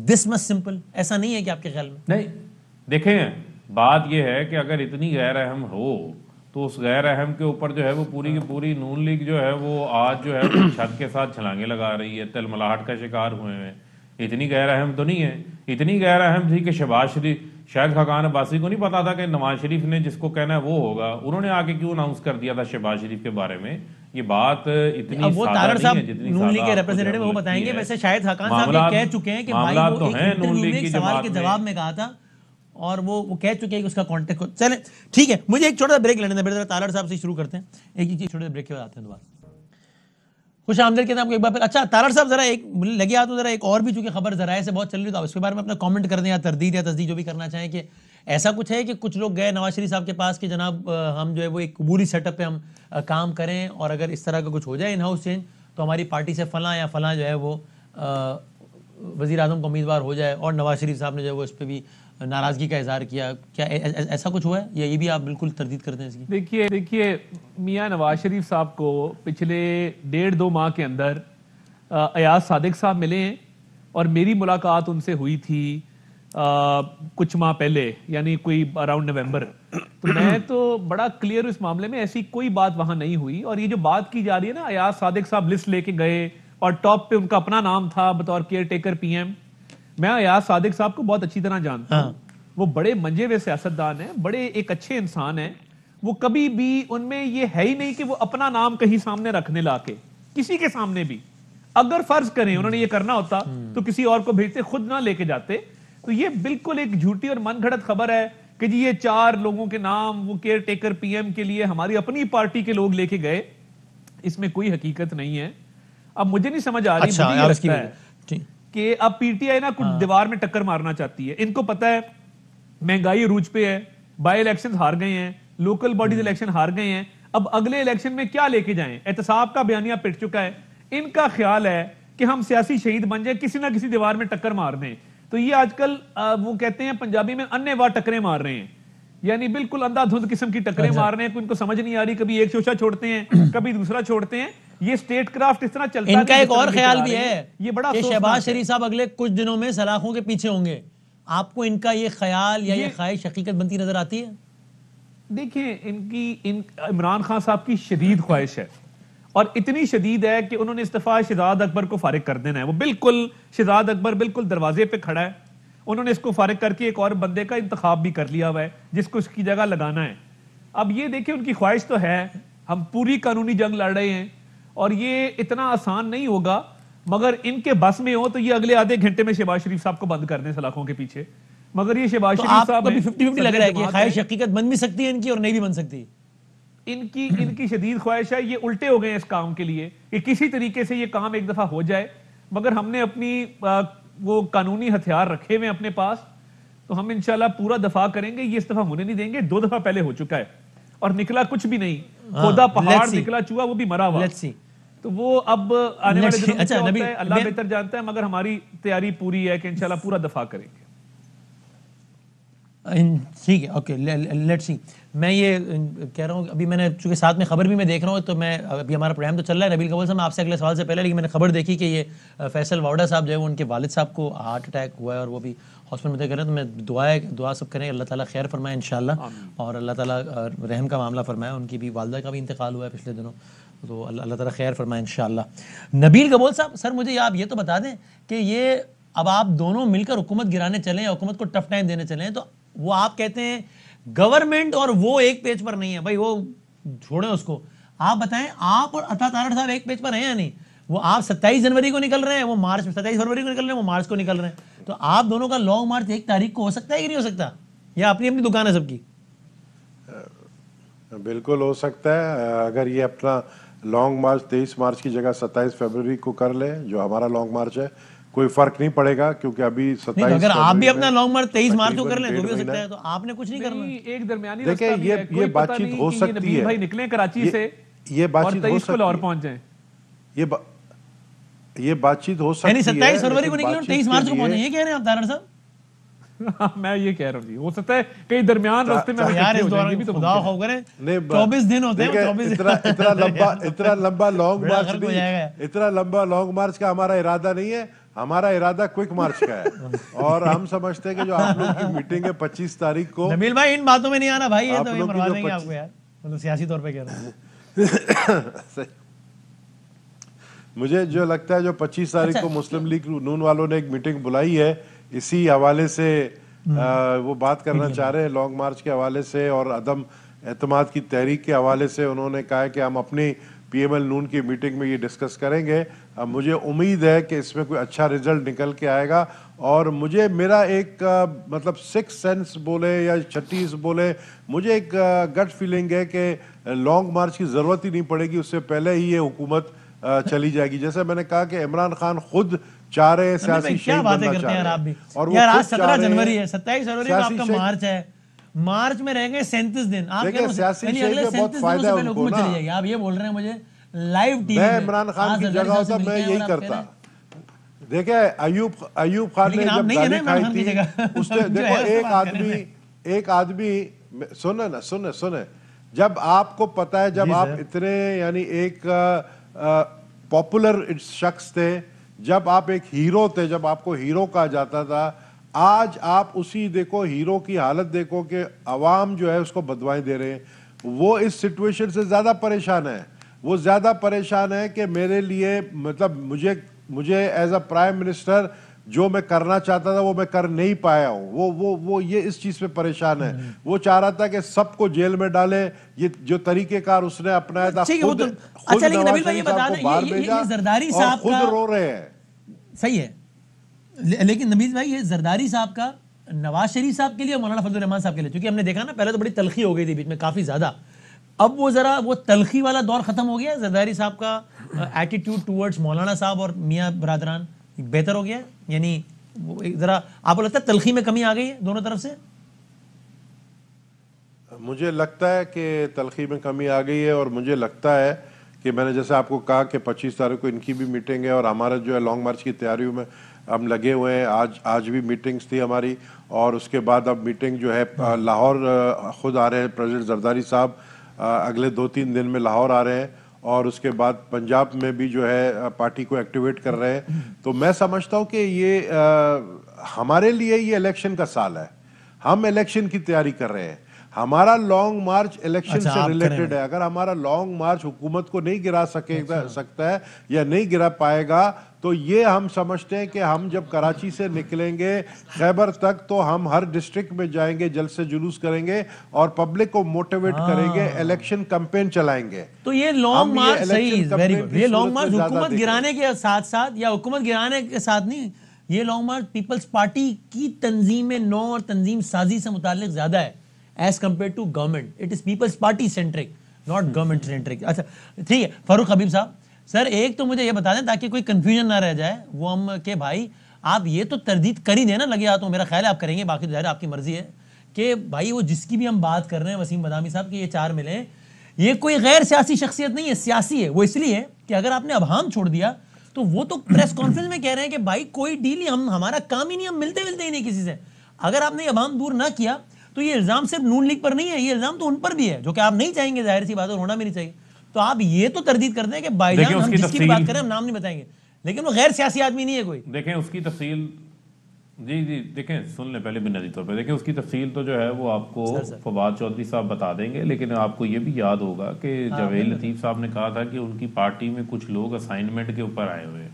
this much simple? ऐसा नहीं है कि आपके ख्याल में? नहीं, देखें बात यह है कि अगर इतनी गैर अहम हो तो उस गैर अहम के ऊपर जो है वो पूरी की पूरी नून लीग जो है वो आज जो है वो छत के साथ छलांगे लगा रही है, तिलमिलाहट का शिकार हुए हैं। इतनी गैर अहम तो नहीं है। इतनी गैर अहम थी कि शहबाज शरीफ, शायद खाकान अब्बासी को नहीं पता था कि नवाज शरीफ ने जिसको कहना है वो होगा। उन्होंने आके क्यों अनाउंस कर दिया था शहबाज शरीफ के बारे में? ये बात इतनी अब वो तारड़ सादा नहीं है साहब जितनी नून लीग के सादा रिप्रेजेंटेटिव वो आपको बताएंगे। लगती है। वैसे शाहिद खाकान साहब ये मामलात- कह चुके हैं कि भाई मामलात वो तो एक हैं नून इंटरव्यू लीग में की एक सवाल के जमात जवाब में कहा था और वो कह चुके हैं कि उसका कॉन्टेक्ट। चले ठीक है, मुझे एक छोटा सा ब्रेक लेने दें। तारड़ साहब से शुरू करते हैं, एक छोटे ब्रेक के बाद आते हैं दोबारा। खुश आमदीद के नाम को एक बार फिर। अच्छा तारड़ साहब जरा एक लगे हाथ, तो जरा एक और भी चूंकि खबर जराए से बहुत चल रही, तो आप इसके बारे में अपना कमेंट कर दें या तरदीद या तस्दीक जो भी करना चाहें कि ऐसा कुछ है कि कुछ लोग गए नवाज शरीफ साहब के पास कि जनाब हम जो है वो एक कबूली सेटअप पे हम काम करें और अगर इस तरह का कुछ हो जाए इन हाउस चेंज तो हमारी पार्टी से फलां या फलां जो है वो वज़ीर आज़म का उम्मीदवार हो जाए, और नवाज शरीफ साहब ने जो है वो इस पर भी नाराज़गी का इजहार किया। क्या ऐसा कुछ हुआ है या ये भी आप बिल्कुल तरदीद करते हैं इसकी? देखिए मियां नवाज शरीफ साहब को पिछले 1.5-2 माह के अंदर अयाज सादिक साहब मिले हैं और मेरी मुलाकात उनसे हुई थी कुछ माह पहले, यानी कोई अराउंड नवंबर। तो मैं तो बड़ा क्लियर इस मामले में, ऐसी कोई बात वहां नहीं हुई। और ये जो बात की जा रही है ना, अयाज सादिक साहब लिस्ट लेके गए और टॉप पे उनका अपना नाम था बतौर केयर टेकर PM। मैं अयाज सादिक साहब को बहुत अच्छी तरह जानता हूं। वो बड़े मंजे हुए सियासतदान हैं, बड़े एक अच्छे इंसान हैं। वो कभी भी उनमें ये है ही नहीं कि वो अपना नाम कहीं सामने रखने लाके किसी के सामने भी, अगर फर्ज करें उन्होंने ये करना होता तो किसी और को भेजते, खुद ना लेके जाते। तो ये बिल्कुल एक झूठी और मनगढ़ंत खबर है कि जी ये 4 लोगों के नाम वो केयर टेकर PM के लिए हमारी अपनी पार्टी के लोग लेके गए। इसमें कोई हकीकत नहीं है। अब मुझे नहीं समझ आ रही, अच्छा, मुझे ये लगता है कि अब PTI ना कुछ दीवार में टक्कर मारना चाहती है। इनको पता है महंगाई अरूज पे है, बाई इलेक्शन हार गए हैं, लोकल बॉडीज इलेक्शन हार गए हैं, अब अगले इलेक्शन में क्या लेके जाएं? एहतसाब का बयानिया पिट चुका है। इनका ख्याल है कि हम सियासी शहीद बन जाए, किसी ना किसी दीवार में टक्कर मार दें। तो ये आजकल वो कहते हैं पंजाबी में अन्नेवाह टक्करें मार रहे हैं, यानी बिल्कुल अंधाधुंध किस्म की टक्करें मार रहे हैं। इनको समझ नहीं आ रही, कभी एक शोशा छोड़ते हैं कभी दूसरा छोड़ते हैं। ये स्टेट क्राफ्ट इस तरह चलता है। इनका एक और ख्याल भी है ये बड़ा कि शहबाज शरीफ साहब अगले कुछ दिनों में सलाखों के पीछे होंगे। आपको इनका ये ख्याल या ये ख्वाहिश हकीकत बनती नजर आती है? देखिए इमरान खान साहब की शदीद ख्वाहिश है और इतनी शदीद है कि उन्होंने इस्तीफा शहजाद अकबर को फारिग कर देना है। वो बिल्कुल शहजाद अकबर बिल्कुल दरवाजे पे खड़ा है, उन्होंने इसको फारिग करके एक और बंदे का इंतखाब भी कर लिया हुआ है जिसको इसकी जगह लगाना है। अब ये देखिए उनकी ख्वाहिश तो है, हम पूरी कानूनी जंग लड़ रहे हैं और ये इतना आसान नहीं होगा, मगर इनके बस में हो तो ये अगले आधे घंटे में शहबाज शरीफ साहब को बंद कर दें सलाखों के पीछे। मगर ये शहबाज शरीफ साहब 50-50 लग रहा है कि ख्वाहिश हकीकत बन भी सकती है इनकी और नहीं भी बन सकती। इनकी शदीद ख्वाहिश है, ये उल्टे हो गए हैं इस काम के लिए कि किसी तरीके से ये काम एक दफा हो जाए। मगर हमने अपनी वो कानूनी हथियार रखे हुए अपने पास, तो हम इंशाल्लाह पूरा दफा करेंगे। ये इस दफा होने नहीं देंगे। 2 दफा पहले हो चुका है और निकला कुछ भी नहीं। खुदा पहाड़ निकला, चूहा वो भी मरा हुआ। तो वो अब आने वाले दिनों में क्या होता है अल्लाह बेहतर जानता है, मगर हमारी तैयारी पूरी है कि इंशाल्लाह पूरा दफा करेंगे। ठीक है, ओके, लेट्स सी। मैं ये कह रहा हूँ, अभी मैंने चूंकि साथ में खबर भी मैं देख रहा हूँ, तो मैं अभी हमारा प्रोग्राम तो चल रहा है नबील कबूल साहब, मैं आपसे अगले सवाल से पहले, लेकिन मैंने खबर देखी कि ये फैसल वावड़ा साहब जो है उनके वालिद साहब को हार्ट अटैक हुआ है और वो भी हॉस्पिटल में कर रहे हैं। तो मैं दुआ सब करें, अल्लाह ताला खैर फरमाए इंशाल्लाह, और अल्लाह ताला रहम का मामला फरमाए। उनकी भी वालदा का भी इंतकाल हुआ है पिछले दिनों, तो अल्लाह ताला खैर फरमाए इंशाल्लाह। नबील कबूल साहब, सर मुझे आप ये तो बता दें कि ये अब आप दोनों मिलकर हुकूमत गिराने चले हैं, हुकूमत को टफ टाइम देने चले हैं, तो वो आप कहते हैं गवर्नमेंट और वो एक पेज पर नहीं है, भाई वो छोड़े उसको। आप बताएं, आप और अता तारड़ साहब एक पेज पर हैं या नहीं? वो आप 27 जनवरी को निकल रहे हैं, वो मार्च में 27 फरवरी को निकल रहे हैं, वो मार्च को निकल रहे हैं। तो आप दोनों का लॉन्ग मार्च 1 तारीख को हो सकता है कि नहीं हो सकता? या अपनी अपनी दुकान है सबकी? बिल्कुल हो सकता है। अगर ये अपना लॉन्ग मार्च 23 मार्च की जगह 27 फरवरी को कर ले, जो हमारा लॉन्ग मार्च है, कोई फर्क नहीं पड़ेगा, क्योंकि अभी 27 अगर आप भी फरवरी अपना में लॉन्ग मार्च 23 मार्च को कर लें तो भी हो तकरीबन सकता है। तो आपने कुछ नहीं करना। एक दरमियानी देखिए, रास्ता भी ये है, कोई पता बातचीत नहीं हो कि ये सकती नबील है। भाई निकले कराची से ये और बातचीत हो 23 को लाहौर सकती पहुंच जाए। ये बातचीत हो सकती यानी है। 27 फरवरी को लेकिन निकले और 23 बातचीत मार्च के को पहुंचे, लिए- ये कह रहे हैं आप तारण साहब? मैं ये कह रहा हूँ जी, हो सकता है कहीं दरमियान रास्ते में हमें यार इकट्ठे इस हो जाएंगे दौरान भी तो खुदा मुमकिन है। खौफ करें, नहीं, 24 दिन होते हैं, देखिए, 24 इतना लंबा लॉन्ग बड़ा मार्च खर्च हो नहीं, जाएगा। इतना लंबा लॉन्ग मार्च का हमारा इरादा नहीं है। हमारा इरादा क्विक मार्च का है। और हम समझते हैं कि जो आप लोग की मीटिंग है 25 तारीख को, नबील भाई इन बातों में नहीं आना भाई, ये आप तो ये लोग की मरवा जो देंगे 25 आपको यार, मतलब सियासी तौर पे कह रहा हूँ। मुझे जो लगता है जो 25 तारीख अच्छा, को मुस्लिम लीग नून वालों ने एक मीटिंग बुलाई है, इसी हवाले से वो बात करना चाह रहे हैं लॉन्ग मार्च के हवाले से और अदम एतमाद की तहरीक के हवाले से। उन्होंने कहा है कि हम अपनी पीएमएल नून की मीटिंग में ये डिस्कस करेंगे। अब मुझे उम्मीद है कि इसमें कोई अच्छा रिजल्ट निकल के आएगा। और मुझे मेरा एक मतलब 6 सेंस बोले या 36 बोले, मुझे एक गट फीलिंग है कि लॉन्ग मार्च की ज़रूरत ही नहीं पड़ेगी, उससे पहले ही ये हुकूमत चली जाएगी। जैसे मैंने कहा कि इमरान खान खुद चाह रहे हैं सियासी क्या शहीद बातें बनना करते चाह हैं यार रहे आप भी हैं। और वो यार, आज खुद चाह 17 रहे जनवरी हैं है, 27 फरवरी में सियासी आपका शहीद- मार्च है, मार्च में रहेंगे 37 दिन। आप देखिए, कह रहे हो सियासी यानी शहीद अगले में बहुत 37 फायदा दिनों है से पहले उनको हुकूमत ना। चली जाएगी। आप ये बोल रहे हैं मुझे लाइव टीवी मैं में। इमरान खान आज की जरदारी जगह साहब से होता मैं मिलके यही आए और आप कह करता। रहे हैं- देखिए, अयूब खान ने लेकिन आप जब नहीं है ना गाली इमरान खाई खान की थी, जगह। उसने जो देखो है उससे बात कर रहे एक आदमी सुने जब आपको पता है, जब जी आप सर। इतने यानी एक पॉपुलर शख्स थे, जब आप एक हीरो थे, जब आपको हीरो कहा जाता था, आज आप उसी देखो हीरो की हालत देखो कि अवाम जो है उसको बदवाएं दे रहे हैं। वो इस सिचुएशन से ज्यादा परेशान है। वो ज्यादा परेशान है कि मेरे लिए मतलब मुझे एज अ प्राइम मिनिस्टर जो मैं करना चाहता था वो मैं कर नहीं पाया हूँ। वो ये इस चीज पे परेशान है। वो चाह रहा था कि सबको जेल में डाले। ये जो तरीकेकार उसने अपनाया था, ठीक है, वो तो खुद अच्छा, लेकिन नवाज नबील भाई ये शरीफ बता साहब दें, को बाहर ये भेजा जरदारी और साहब खुद का रो रहे हैं। सही है। लेकिन नबील भाई ये जरदारी साहब का नवाज शरीफ साहब के लिए और मौलाना फजल रहमान साहब के लिए, क्योंकि हमने देखा ना पहले तो बड़ी तलखी हो गई थी बीच में काफी ज्यादा, अब वो जरा वो तलखी वाला दौर खत्म हो गया। जरदारी साहब का एटीट्यूड टुवर्ड्स मौलाना साहब और मियां बरादरान बेहतर हो गया, यानी वो जरा आपको लगता है तलखी में कमी आ गई है दोनों तरफ से? मुझे लगता है कि तलखी में कमी आ गई है और मुझे लगता है कि मैंने जैसे आपको कहा कि 25 तारीख को इनकी भी मीटिंग है और हमारा जो है लॉन्ग मार्च की तैयारियों में हम लगे हुए हैं। आज भी मीटिंग्स थी हमारी और उसके बाद अब मीटिंग जो है लाहौर खुद आ रहे हैं प्रेसिडेंट जरदारी साहब, अगले 2-3 दिन में लाहौर आ रहे हैं और उसके बाद पंजाब में भी जो है पार्टी को एक्टिवेट कर रहे हैं। तो मैं समझता हूँ कि ये हमारे लिए ये इलेक्शन का साल है। हम इलेक्शन की तैयारी कर रहे हैं। हमारा लॉन्ग मार्च इलेक्शन अच्छा, से रिलेटेड है। अगर हमारा लॉन्ग मार्च हुकूमत को नहीं गिरा सकता है या नहीं गिरा पाएगा, तो ये हम समझते हैं कि हम जब कराची से निकलेंगे खैबर तक तो हम हर डिस्ट्रिक्ट में जाएंगे, जल्द से जुलूस करेंगे और पब्लिक को मोटिवेट करेंगे, इलेक्शन कैंपेन चलाएंगे। तो ये लॉन्ग मार्च सही, वेरी गुड। ये लॉन्ग मार्च ज्यादा हुकूमत देखें। गिराने के साथ साथ या हुकूमत गिराने के साथ नहीं, ये लॉन्ग मार्च पीपल्स पार्टी की तंजीम नौ और तंजीम साजी से मुताल्लिक ज्यादा है as compare to government. It is people's party centric, not government centric. अच्छा ठीक है, फारूक हबीब साहब, सर एक तो मुझे ये बता दें ताकि कोई कंफ्यूजन ना रह जाए, वो हम के भाई आप ये तो तरदीद कर ही देना लगे हाथों, मेरा ख्याल है आप करेंगे, बाकी ज़ाहिर आपकी मर्जी है कि भाई वो जिसकी भी हम बात कर रहे हैं वसीम बदामी साहब की ये 4 मिले, ये कोई गैर सियासी शख्सियत नहीं है, सियासी है। वो इसलिए है कि अगर आपने अबहाम छोड़ दिया तो वो तो प्रेस कॉन्फ्रेंस में कह रहे हैं कि भाई कोई डील ही, हम हमारा काम ही नहीं, हम मिलते ही नहीं किसी से। अगर आपने अबहाम दूर ना किया तो ये इल्जाम सिर्फ नून लीग पर नहीं है, ये इल्जाम तो उन पर भी है जो कि आप नहीं चाहेंगे, जाहिर सी बात है, होना भी नहीं चाहिए। तो आप ये तो तरदीद करते हैं कि भाईजान हम जिसकी भी बात करें हम नाम नहीं बताएंगे, लेकिन वो गैर सियासी आदमी नहीं है कोई। देखें उसकी तफसील, जी देखें सुन लें पहले बुनियादी तौर पे। देखें उसकी तफसील तो जो है वो आपको फवाद चौधरी साहब बता देंगे, लेकिन आपको ये भी याद होगा कि जावेद लतीफ़ साहब ने कहा था कि उनकी पार्टी में कुछ लोग असाइनमेंट के ऊपर आए हुए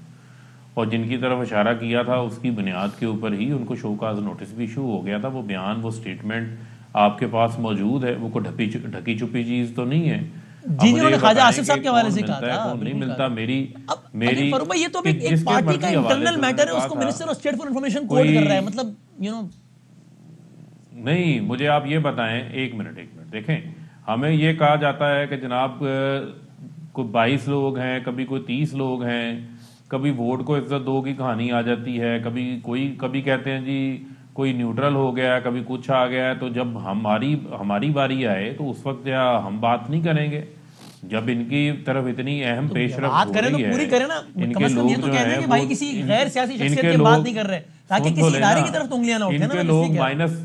और जिनकी तरफ इशारा किया था उसकी बुनियाद के ऊपर ही उनको शोकाज नोटिस भी इशू हो गया था। वो बयान, वो स्टेटमेंट आपके पास मौजूद है, वो कोई ढकी छुपी चीज़ तो नहीं है। जी उन्होंने ख्वाजा आसिफ साहब के हवाले से कहा था, कौन नहीं मिलता। मेरी फरूक भाई, ये तो एक पार्टी का इंटरनल मैटर है, उसको minister of state for information code कर रहा है, मतलब नहीं, मुझे आप ये बताएं, एक मिनट देखें, हमें ये कहा जाता है कि जनाब कोई 22 लोग हैं, कभी कोई 30 लोग हैं, कभी वोट को इज्जत दो की कहानी आ जाती है, कभी कहते हैं जी कोई न्यूट्रल हो गया, कभी कुछ आ गया। तो जब हमारी बारी आए तो उस वक्त क्या हम बात नहीं करेंगे? जब इनकी तरफ इतनी अहम पेशरफ हो रही है, पूरी करें ना, इनके लोग जो हैं भाई किसी गैर सियासी शख्सियत की बात नहीं कर रहे, ताकि किसी इदारे की तरफ उंगलियां ना उठे ना। इनके लोग माइनस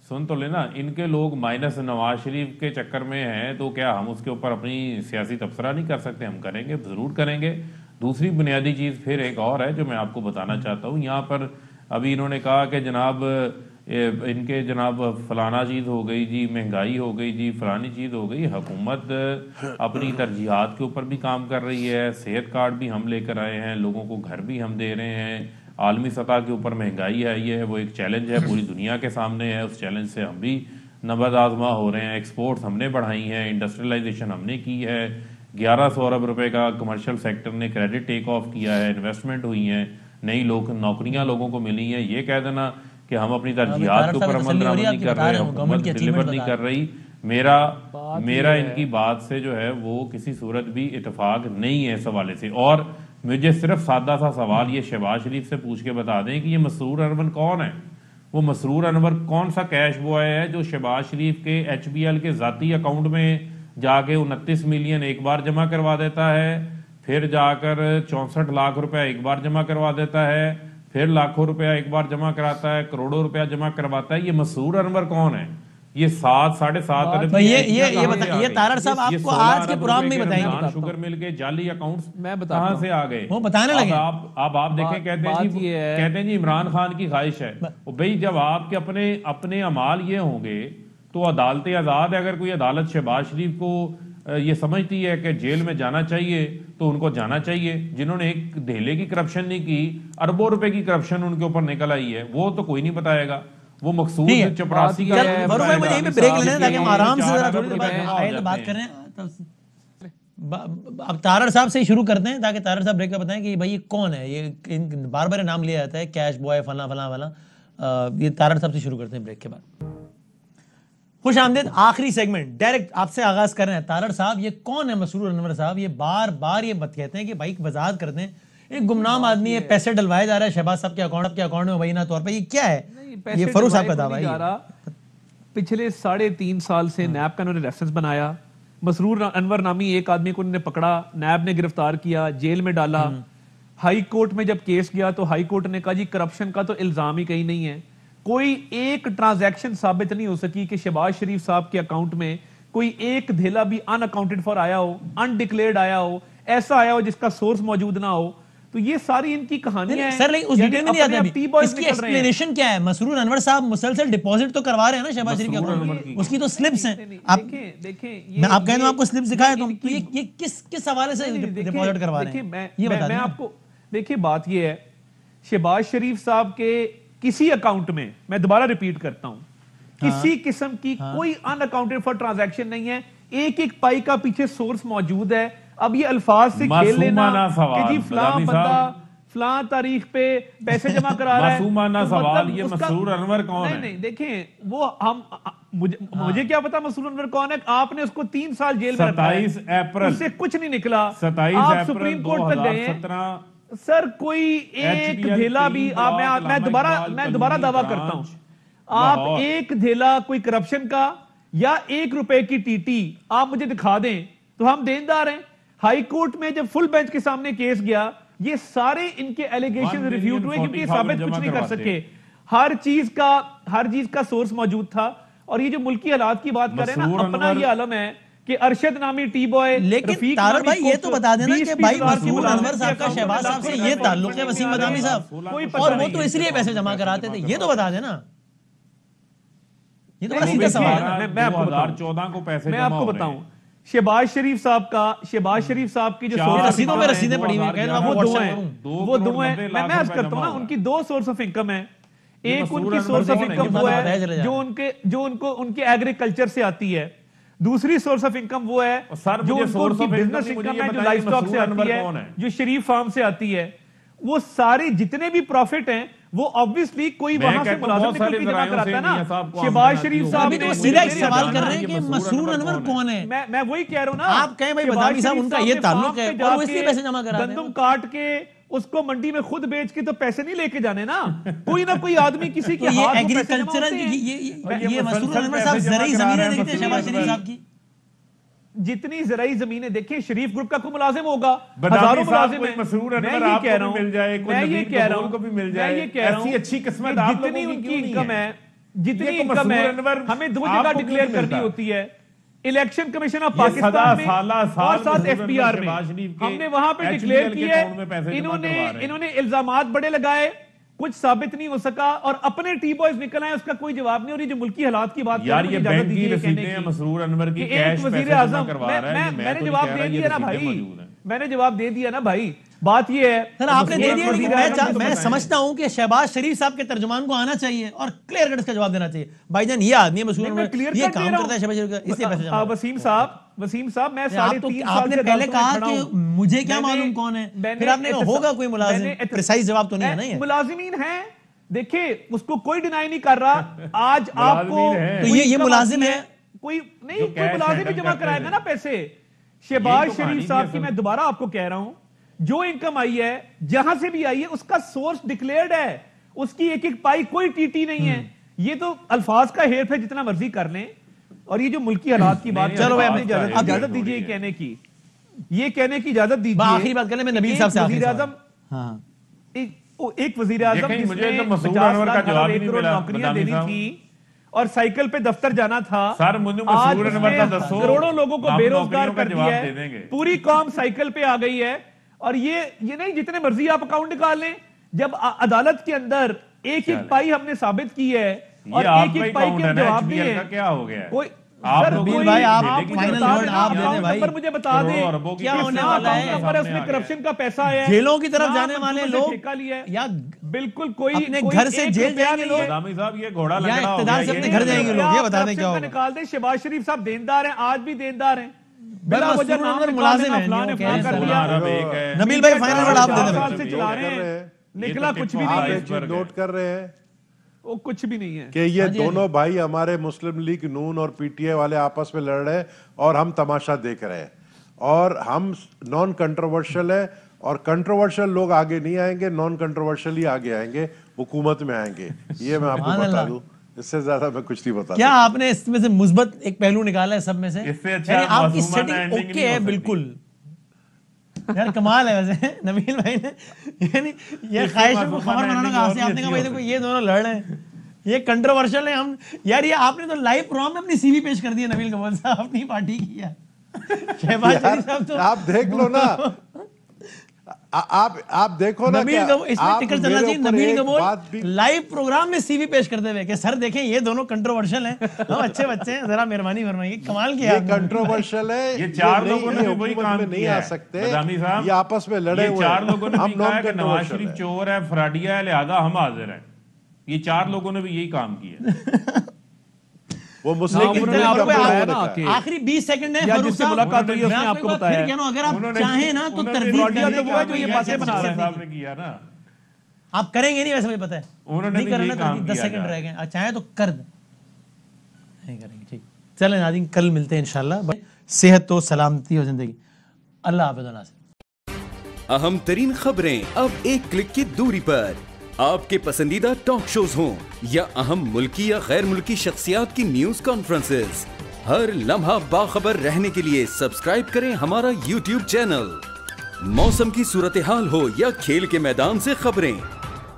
सुन तो लेना, इनके लोग माइनस नवाज शरीफ के चक्कर में हैं, तो क्या हम उसके ऊपर अपनी सियासी तबसरा नहीं कर सकते? हम करेंगे, जरूर करेंगे। दूसरी बुनियादी चीज फिर एक और है जो मैं आपको बताना चाहता हूँ। यहाँ पर अभी इन्होंने कहा कि जनाब इनके जनाब फलाना चीज़ हो गई जी, महंगाई हो गई जी, फलानी चीज़ हो गई। हुकूमत अपनी तरजीहात के ऊपर भी काम कर रही है, सेहत कार्ड भी हम लेकर आए हैं, लोगों को घर भी हम दे रहे हैं। आलमी सतह के ऊपर महंगाई है, ये है वो एक चैलेंज है, पूरी दुनिया के सामने है। उस चैलेंज से हम भी नबज़ आज़मा हो रहे हैं। एक्सपोर्ट्स हमने बढ़ाई हैं, इंडस्ट्रियलाइजेशन हमने की है, 1100 अरब रुपए का कमर्शियल सेक्टर ने क्रेडिट टेक ऑफ किया है, इन्वेस्टमेंट हुई हैं, नई नौकरियां लोगों को मिली हैं। ये कह देना कि हम अपनी तरजीहात के ऊपर अमल दरामद नहीं कर रहे, हुकूमत डिलीवर नहीं कर रही, मेरा इनकी बात से जो है वो किसी सूरत भी इतफाक नहीं है इस हवाले से। और मुझे सिर्फ सादा सा सवाल ये शहबाज शरीफ से पूछ के बता दें कि ये मसरूर अनवर कौन है? वो मसरूर अनवर कौन सा कैश बॉय है जो शहबाज शरीफ के HBL के जाती अकाउंट में जाके 29 मिलियन एक बार जमा करवा देता है, फिर जाकर 64 लाख रुपया एक बार जमा करवा देता है, फिर लाखों रुपया एक बार जमा कराता है, करोड़ों रुपया जमा करवाता है? ये मसरूर अनवर कौन है? ये 7-7.5 अरब ये तारड़ साहब आपको आज के प्रोग्राम में बताएंगे शुगर मिल के जाली अकाउंट्स मैं कहां से आ गए, वो बताने लगे। अब आप देखें, कहते हैं जी इमरान खान की ख्वाहिश है। भाई जब आपके अपने अमाल ये होंगे तो अदालतें आजाद है। अगर कोई अदालत शहबाज शरीफ को ये समझती है कि जेल में जाना चाहिए तो उनको जाना चाहिए। जिन्होंने एक धेले की करप्शन नहीं की, अरबों रुपए की करप्शन उनके ऊपर निकल आई है, वो तो कोई नहीं बताएगा। वो मकसूद चपरासी का है। मुझे यहीं पे ब्रेक लेने ताकि हम आराम से जरा थोड़ी देर बात करें। अब तारड़ साहब से ही शुरू करते हैं ताकि तारड़ साहब ब्रेक में बताएं कि भाई ये कौन है। ये बार बार नाम लिया जाता है, कैश बॉय फला फला वाला। ये तारड़ साहब से शुरू करते हैं ब्रेक के बाद। खुश आमदेद, आखिरी सेगमेंट डायरेक्ट आपसे आगाज कर रहे हैं। तारड़ साहब ये कौन है मसरूर अनवर साहब? ये बार बार ये बात कहते हैं कि भाई वजाहत करते हैं, एक गुमनाम आदमी है, पैसे डलवाया जा रहा है शहबाज साहब के अकाउंट में मुबैना तौर पर। ये क्या है? ये फरूख साहब का दावा है। पिछले 3.5 साल से नैब का उन्होंने रेफरेंस बनाया। मसरूर अनवर नामी एक आदमी को उन्होंने पकड़ा, नैब ने गिरफ्तार किया, जेल में डाला। हाई कोर्ट में जब केस गया तो हाई कोर्ट ने कहा जी करप्शन का तो इल्जाम ही कहीं नहीं है। कोई एक ट्रांजैक्शन साबित नहीं हो सकी कि शहबाज शरीफ साहब के अकाउंट में कोई एक धेला भी अनअकाउंटेड फॉर आया हो, अनडिक्लेयर्ड आया हो, ऐसा आया हो जिसका सोर्स मौजूद ना हो। तो ये सारी इनकी कहानियां हैं। सर लेकिन उस डिटेल में नहीं आता अभी। इसकी एक्सप्लेनेशन क्या है? मसरूर अनवर साहब मुसलसल डिपॉजिट तो करवा रहे हैं ना शहबाज शरीफ के अकाउंट में, उसकी तो स्लिप्स हैं। आप देखें आप कहें तो आपको स्लिप दिखाए तो ये किस हवाले से डिपॉजिट करवा रहे हैं ये बता दें। मैं आपको देखिए, बात ये है शहबाज शरीफ साहब के किसी अकाउंट में, मैं दोबारा रिपीट करता हूं, किसी किस्म की कोई अनअकाउंटेड फॉर ट्रांजैक्शन नहीं है। एक एक पाई का पीछे सोर्स मौजूद है। अब ये अल्फाज से खेल लेना कि जी फलां बंदा फलां तारीख पे पैसे जमा करा रहा है, मासूमाना सवाल। ये मसरूर अनवर कौन है? नहीं देखें, वो हम मुझे क्या पता मसरूर अनवर कौन है। आपने उसको 3 साल जेल में रखा है, 27 अप्रैल उससे कुछ नहीं निकला। 27 सुप्रीम कोर्ट तक गए हैं। सर कोई एक धेला भी मैं दोबारा दावा करता हूं, आप एक धेला कोई करप्शन का या 1 रुपए की टीटी आप मुझे दिखा दें तो हम देनदार हैं। हाई कोर्ट में जब फुल बेंच के सामने केस गया, ये सारे इनके एलिगेशन रिफ्यूट हुए क्योंकि साबित कुछ नहीं कर सके। हर चीज का सोर्स मौजूद था। और ये जो मुल्की हालात की बात कर रहे हैं ना, अपना ये आलम है कि अरशद नामी टी बॉय, लेकिन तारड़ भाई ये तो बता देना कि भाई मसरूर अनवर साहब का शहबाज साहब से ये ताल्लुक है, वसीम मदामी साहब, और वो तो इसलिए पैसे जमा कराते थे, ये तो बता देना। ये तो बड़ा सीधा सवाल है। मैं 2014 को पैसे मैं आपको बताऊं, शहबाज शरीफ साहब की जो रसीदों में रसीदें पड़ी हुई हैं, वो दो हैं। मैं अर्ज करता हूं ना, उनकी 2 सोर्स ऑफ इनकम है। एक उनकी सोर्स ऑफ इनकम वो है जो उनके एग्रीकल्चर से आती है। दूसरी सोर्स ऑफ इनकम वो है और सर, जो मुझे उनको source उनकी of income बिजनेस नहीं, मुझे इनकम ये है, जो बताइए लाइफ स्टॉक से मसरूर आती अनवर है, कौन है? जो शरीफ फार्म से आती है, वो सारे जितने भी प्रॉफिट हैं वो ऑब्वियसली कोई मैं वहां से कहता हूं मुलाजिम बहुत निकल सारे के जमा जरायों कराता से है ना। मियां साहब को शहबाज आमदनी शरीफ आती साहब अभी तो ने वो मुझे सीधा एक ये सवाल जानना कर रहे है हैं कि कि मसरूर अनवर कौन है। मैं वही कह रहा हूं ना, आप कहें भाई शहबाज बदामी साहब, शरीफ उनका साहब ये ने ताल्लुक फार्म है पे और वो जाके इसलिए पैसे जमा कराते हैं। गंदम काट के उसको मंडी में खुद बेच के तो पैसे नहीं लेके जाने ना, कोई ना कोई आदमी किसी के तो ये हाथ में पैसे जमा एग्रीकल्चरल होते हैं। ये मसरूर अनवर साहब ज़रूरी ज़मीनें देखते हैं शहबाज शरीफ साहब की। जितनी ज़राई ज़मीनें देखिए, शरीफ ग्रुप का कोई मुलाजिम होगा, बदामी हजारों साहब मुलाजिम कोई हैं। मसरूर मैं अनवर ये आपको कह भी रहा हूं, मिल जाए, कोई मैं ये नवीन कह रहा कपूर हूं, को भी मिल मैं जाए, ये कह रहा हूं ऐसी अच्छी किस्मत कि आप जितनी लोगों की उनकी क्यों नहीं इनकम है, जितनी ये तो इनकम मसरूर है, अनवर हमें दो आपको जगह क्यों डिक्लेयर नहीं करनी मिलता? होती है, इलेक्शन कमीशन ऑफ ये पाकिस्तान में साला और साथ मसरूर एफबीआर अनवर, शहबाज में शरीफ के हमने वहां पे HBL डिक्लेयर के किया अकाउंट में पैसे है। जमा करवा रहे हैं। इन्होंने इल्जामात बड़े लगाए, कुछ साबित नहीं हो सका और अपने टी बॉयज निकल आए, उसका कोई जवाब नहीं। और ये जो मुल्की हालात की बात यार, कर ये रहे हैं, बैंक मुझे की इजाजत दीजिए रसीदें कहने हैं की मसरूर अनवर की, कि कैश एक वजीर पैसे जमा आजम, करवा रहा है। मैंने जवाब दे दिया ना भाई, मौजूद है। मैंने जवाब दे दिया ना भाई। बात ये है सर आपने दे एक दिया, वजीर लेकिन आजम तो मैं बताएं। समझता हूं कि शहबाज शरीफ साहब के तर्जुमान को आना चाहिए और क्लियर कट इसका जवाब देना चाहिए। भाईजान ये आदमी है मसरूर नहीं, मैं अनवर, clear ये cut दे काम रहा करता है शहबाज शरीफ का, इसलिए पैसे जमा वसीम साहब मैं करता है। आप 3.5 तो साल आपने से पहले अदालतों में कहा खड़ा कि हूं। मुझे क्या मैंने- मालूम कौन है, मैंने फिर आपने कहा एहतसाब- होगा कोई मुलाजिम। मैंने प्रिसाइज जवाब तो नहीं है ना ये। मुलाजिमीन है, देखिए उसको कोई डिनाई नहीं कर रहा। आज आपको मुलाजिमीन है। तो कोई ये इनकम मुलाजिम आती है। कोई नहीं, जो कोई कैश मुलाजिम भी हैंडल जमा करते कराएगा हैं। ना पैसे। शहबाज यही तो कहानी शरीफ साहब थी की असल मैं दोबारा आपको कह रहा हूं, जो इनकम आई है जहां से भी आई है उसका सोर्स डिक्लेयर्ड है, उसकी एक एक पाई कोई टीटी नहीं है। ये तो अल्फाज का हेर फेर जितना मर्जी कर लें। और ये जो मुल्की हालात की बात, नहीं, चलो भाई, इजाजत दीजिए कहने की, ये कहने की इजाजत दीजिए। आखिरी बात कर ले, मैं नबील साहब से आखिरी वजीर सवाल। आजम, हाँ एक वजीर आजम देखें, मुझे जिसने तो मसरूर 50 अनवर का लाख जवाब ही 1 नहीं करोड़ मिला, नौकरियां बदामी देनी साहब। थी और साइकिल पे दफ्तर जाना था। सर, मुझे आज मसरूर अनवर का उसने दसो, करोड़ों लोगों को हम बेरोजगार नौकरियों का कर जवाब दिया दे है, देंगे। पूरी कौम साइकिल पे आ गई है। और ये नहीं, जितने मर्जी आप अकाउंट निकाल लें, जब अदालत के अंदर एक एक पाई हमने साबित की है और एक एक पाई के जवाब दिए हैं। क्या हो गया है? कोई आप सर, लोगों कोई- को भाई, आप मुझे फाइनल बता वर्ड देना, आप दे दें अकाउंट भाई। नंबर मुझे बता करोड़ों दें अरबों की क्या होने किस्मत वाला सामने है? आ नंबर गया उसमें है। करप्शन का पैसा है, जेलों की तरफ ना जाने वाले मंसूबे से लोग ठेका लिया है। या बिल्कुल कोई अपने कोई घर से एक जेल रुपया जाएंगे नहीं लोग। है। बदामी साहब, ये घोड़ा या लंगड़ा हो इक़्तिदार गया, से ये अपने नहीं घर जाएंगे लग रहा। लोग, ये बता दें करप्शन क्या का होगा। निकाल दें। शहबाज शरीफ साहब देनदार हैं, आज भी देनदार हैं। बिला मसरूर वजह नाम अनवर निकाल मुलाजिम देना, है, फलां ने न्यू फलां कह कर रहे दिया। अरब एक है। नबील भाई फाइनल वर्ड आप दे 4 दें। साल से चला रहे कर रहे हैं, हैं। निकला तो कुछ भी टिप्पो नहीं आप है। एक चीज नोट कर रहे हैं वो कुछ भी नहीं है। कि ये दोनों भाई हमारे मुस्लिम लीग नून और पीटीआई वाले आपस में लड़ रहे हैं और हम तमाशा देख रहे हैं। और हम नॉन कंट्रोवर्शियल है और कंट्रोवर्शियल लोग आगे नहीं आएंगे, नॉन कंट्रोवर्शियल ही आगे आएंगे, हुकूमत में आएंगे। ये मैं आपको बता दूं, इससे ज्यादा मैं कुछ नहीं बता क्या सकता। आपने इसमें से मुस्बत एक पहलू निकाला है सब में से? इससे अच्छा यानी आपकी मासूमाना सेटिंग ending ओके नहीं हो है सकती। बिल्कुल। यार कमाल है वैसे नबील भाई ने, यानी ये इससे ख्वाहिशों को मासूमाना खबर बनाने ending का और आपसे भी आपने कहा अच्छी भाई हो देखो ये दोनों लड़ रहे हैं, ये कंट्रोवर्शियल है। हम यार ये आपने तो लाइव प्रोग्राम में अपनी सीवी पेश कर दी है नबील कमल साहब, अपनी पार्टी की है। शहबाज शरीफ साहब तो आप देख लो ना, आप देखो ना, नबील क्या कबूल इसमें आप टिकट चलना मेरे चाहिए। ऊपर नबील एक कबूल बात भी लाइव प्रोग्राम में सीवी पेश करते हुए कि सर देखें ये दोनों कंट्रोवर्शियल हैं, हम अच्छे बच्चे हैं, जरा मेहरबानी फरमाइए। कमाल किया ये आपने। कंट्रोवर्शियल है। ये चार नहीं- लोगों ने ये भी वही हुकूमत काम में नहीं किया आ है। सकते। बदामी साहब, ये आपस में लड़े ये हुए चार हैं। लोगों ने हम भी कहा नॉन है कि नवाज कंट्रोवर्शियल शरीफ है। चोर है, फ्राडिया है, लिहाजा हम हाजिर हैं। ये चार लोगों ने भी यही काम किया। वो मुस्लिम हाँ, लीग उन्होंने का आपको प्रोग्राम बताया होने ना का है। कि आखिरी 20 सेकंड है या फारूक जिससे साहब, मुलाकात हुई है, मैं उसने आपको आपको एक बार बताया। फिर कह रहा हूं, अगर आप उन्होंने- चाहें ना तो उन्होंने तरदीद फ्रॉडिया करने तो वो है का जो ये कोई बातें ऐसी बना रहा है। शख्सियत साहब ने किया ना, आप करेंगे नहीं, वैसे मुझे पता है उन्होंने नहीं भी करना यही तो काम 10 किया सेकंड था। रह गए, चाहे तो कर दें, नहीं करेंगे। ठीक, चलें नाज़रीन, कल मिलते हैं इंशाल्लाह। सेहत तो सलामती और जिंदगी। अल्लाह हाफ़िज़। अहम तरीन खबरें अब एक क्लिक की दूरी पर। आपके पसंदीदा टॉक शोज हों या अहम मुल्की या गैर मुल्की शख्सियात की न्यूज कॉन्फ्रेंसेस, हर लम्हा बाखबर रहने के लिए सब्सक्राइब करें हमारा YouTube चैनल। मौसम की सूरत हाल हो या खेल के मैदान से खबरें,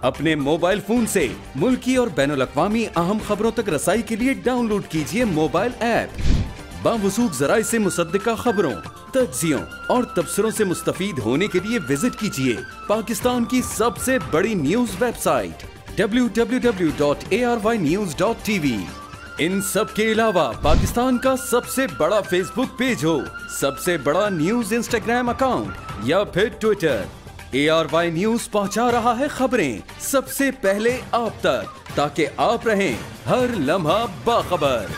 अपने मोबाइल फोन से मुल्की और बैनुल-अक़वामी अहम खबरों तक रसाई के लिए डाउनलोड कीजिए मोबाइल ऐप। बावसूख ज़राए से मुसद्दिका खबरों, तज्ज़ियों और तबसरों से मुस्तफ़ीद होने के लिए विजिट कीजिए पाकिस्तान की सबसे बड़ी न्यूज वेबसाइट www.arYnews.tv। इन सब के अलावा पाकिस्तान का सबसे बड़ा फेसबुक पेज हो, सबसे बड़ा न्यूज इंस्टाग्राम अकाउंट या फिर ट्विटर, ARY न्यूज पहुंचा रहा है खबरें सबसे पहले आप तक, ताकि आप रहें हर लम्हा बाखबर।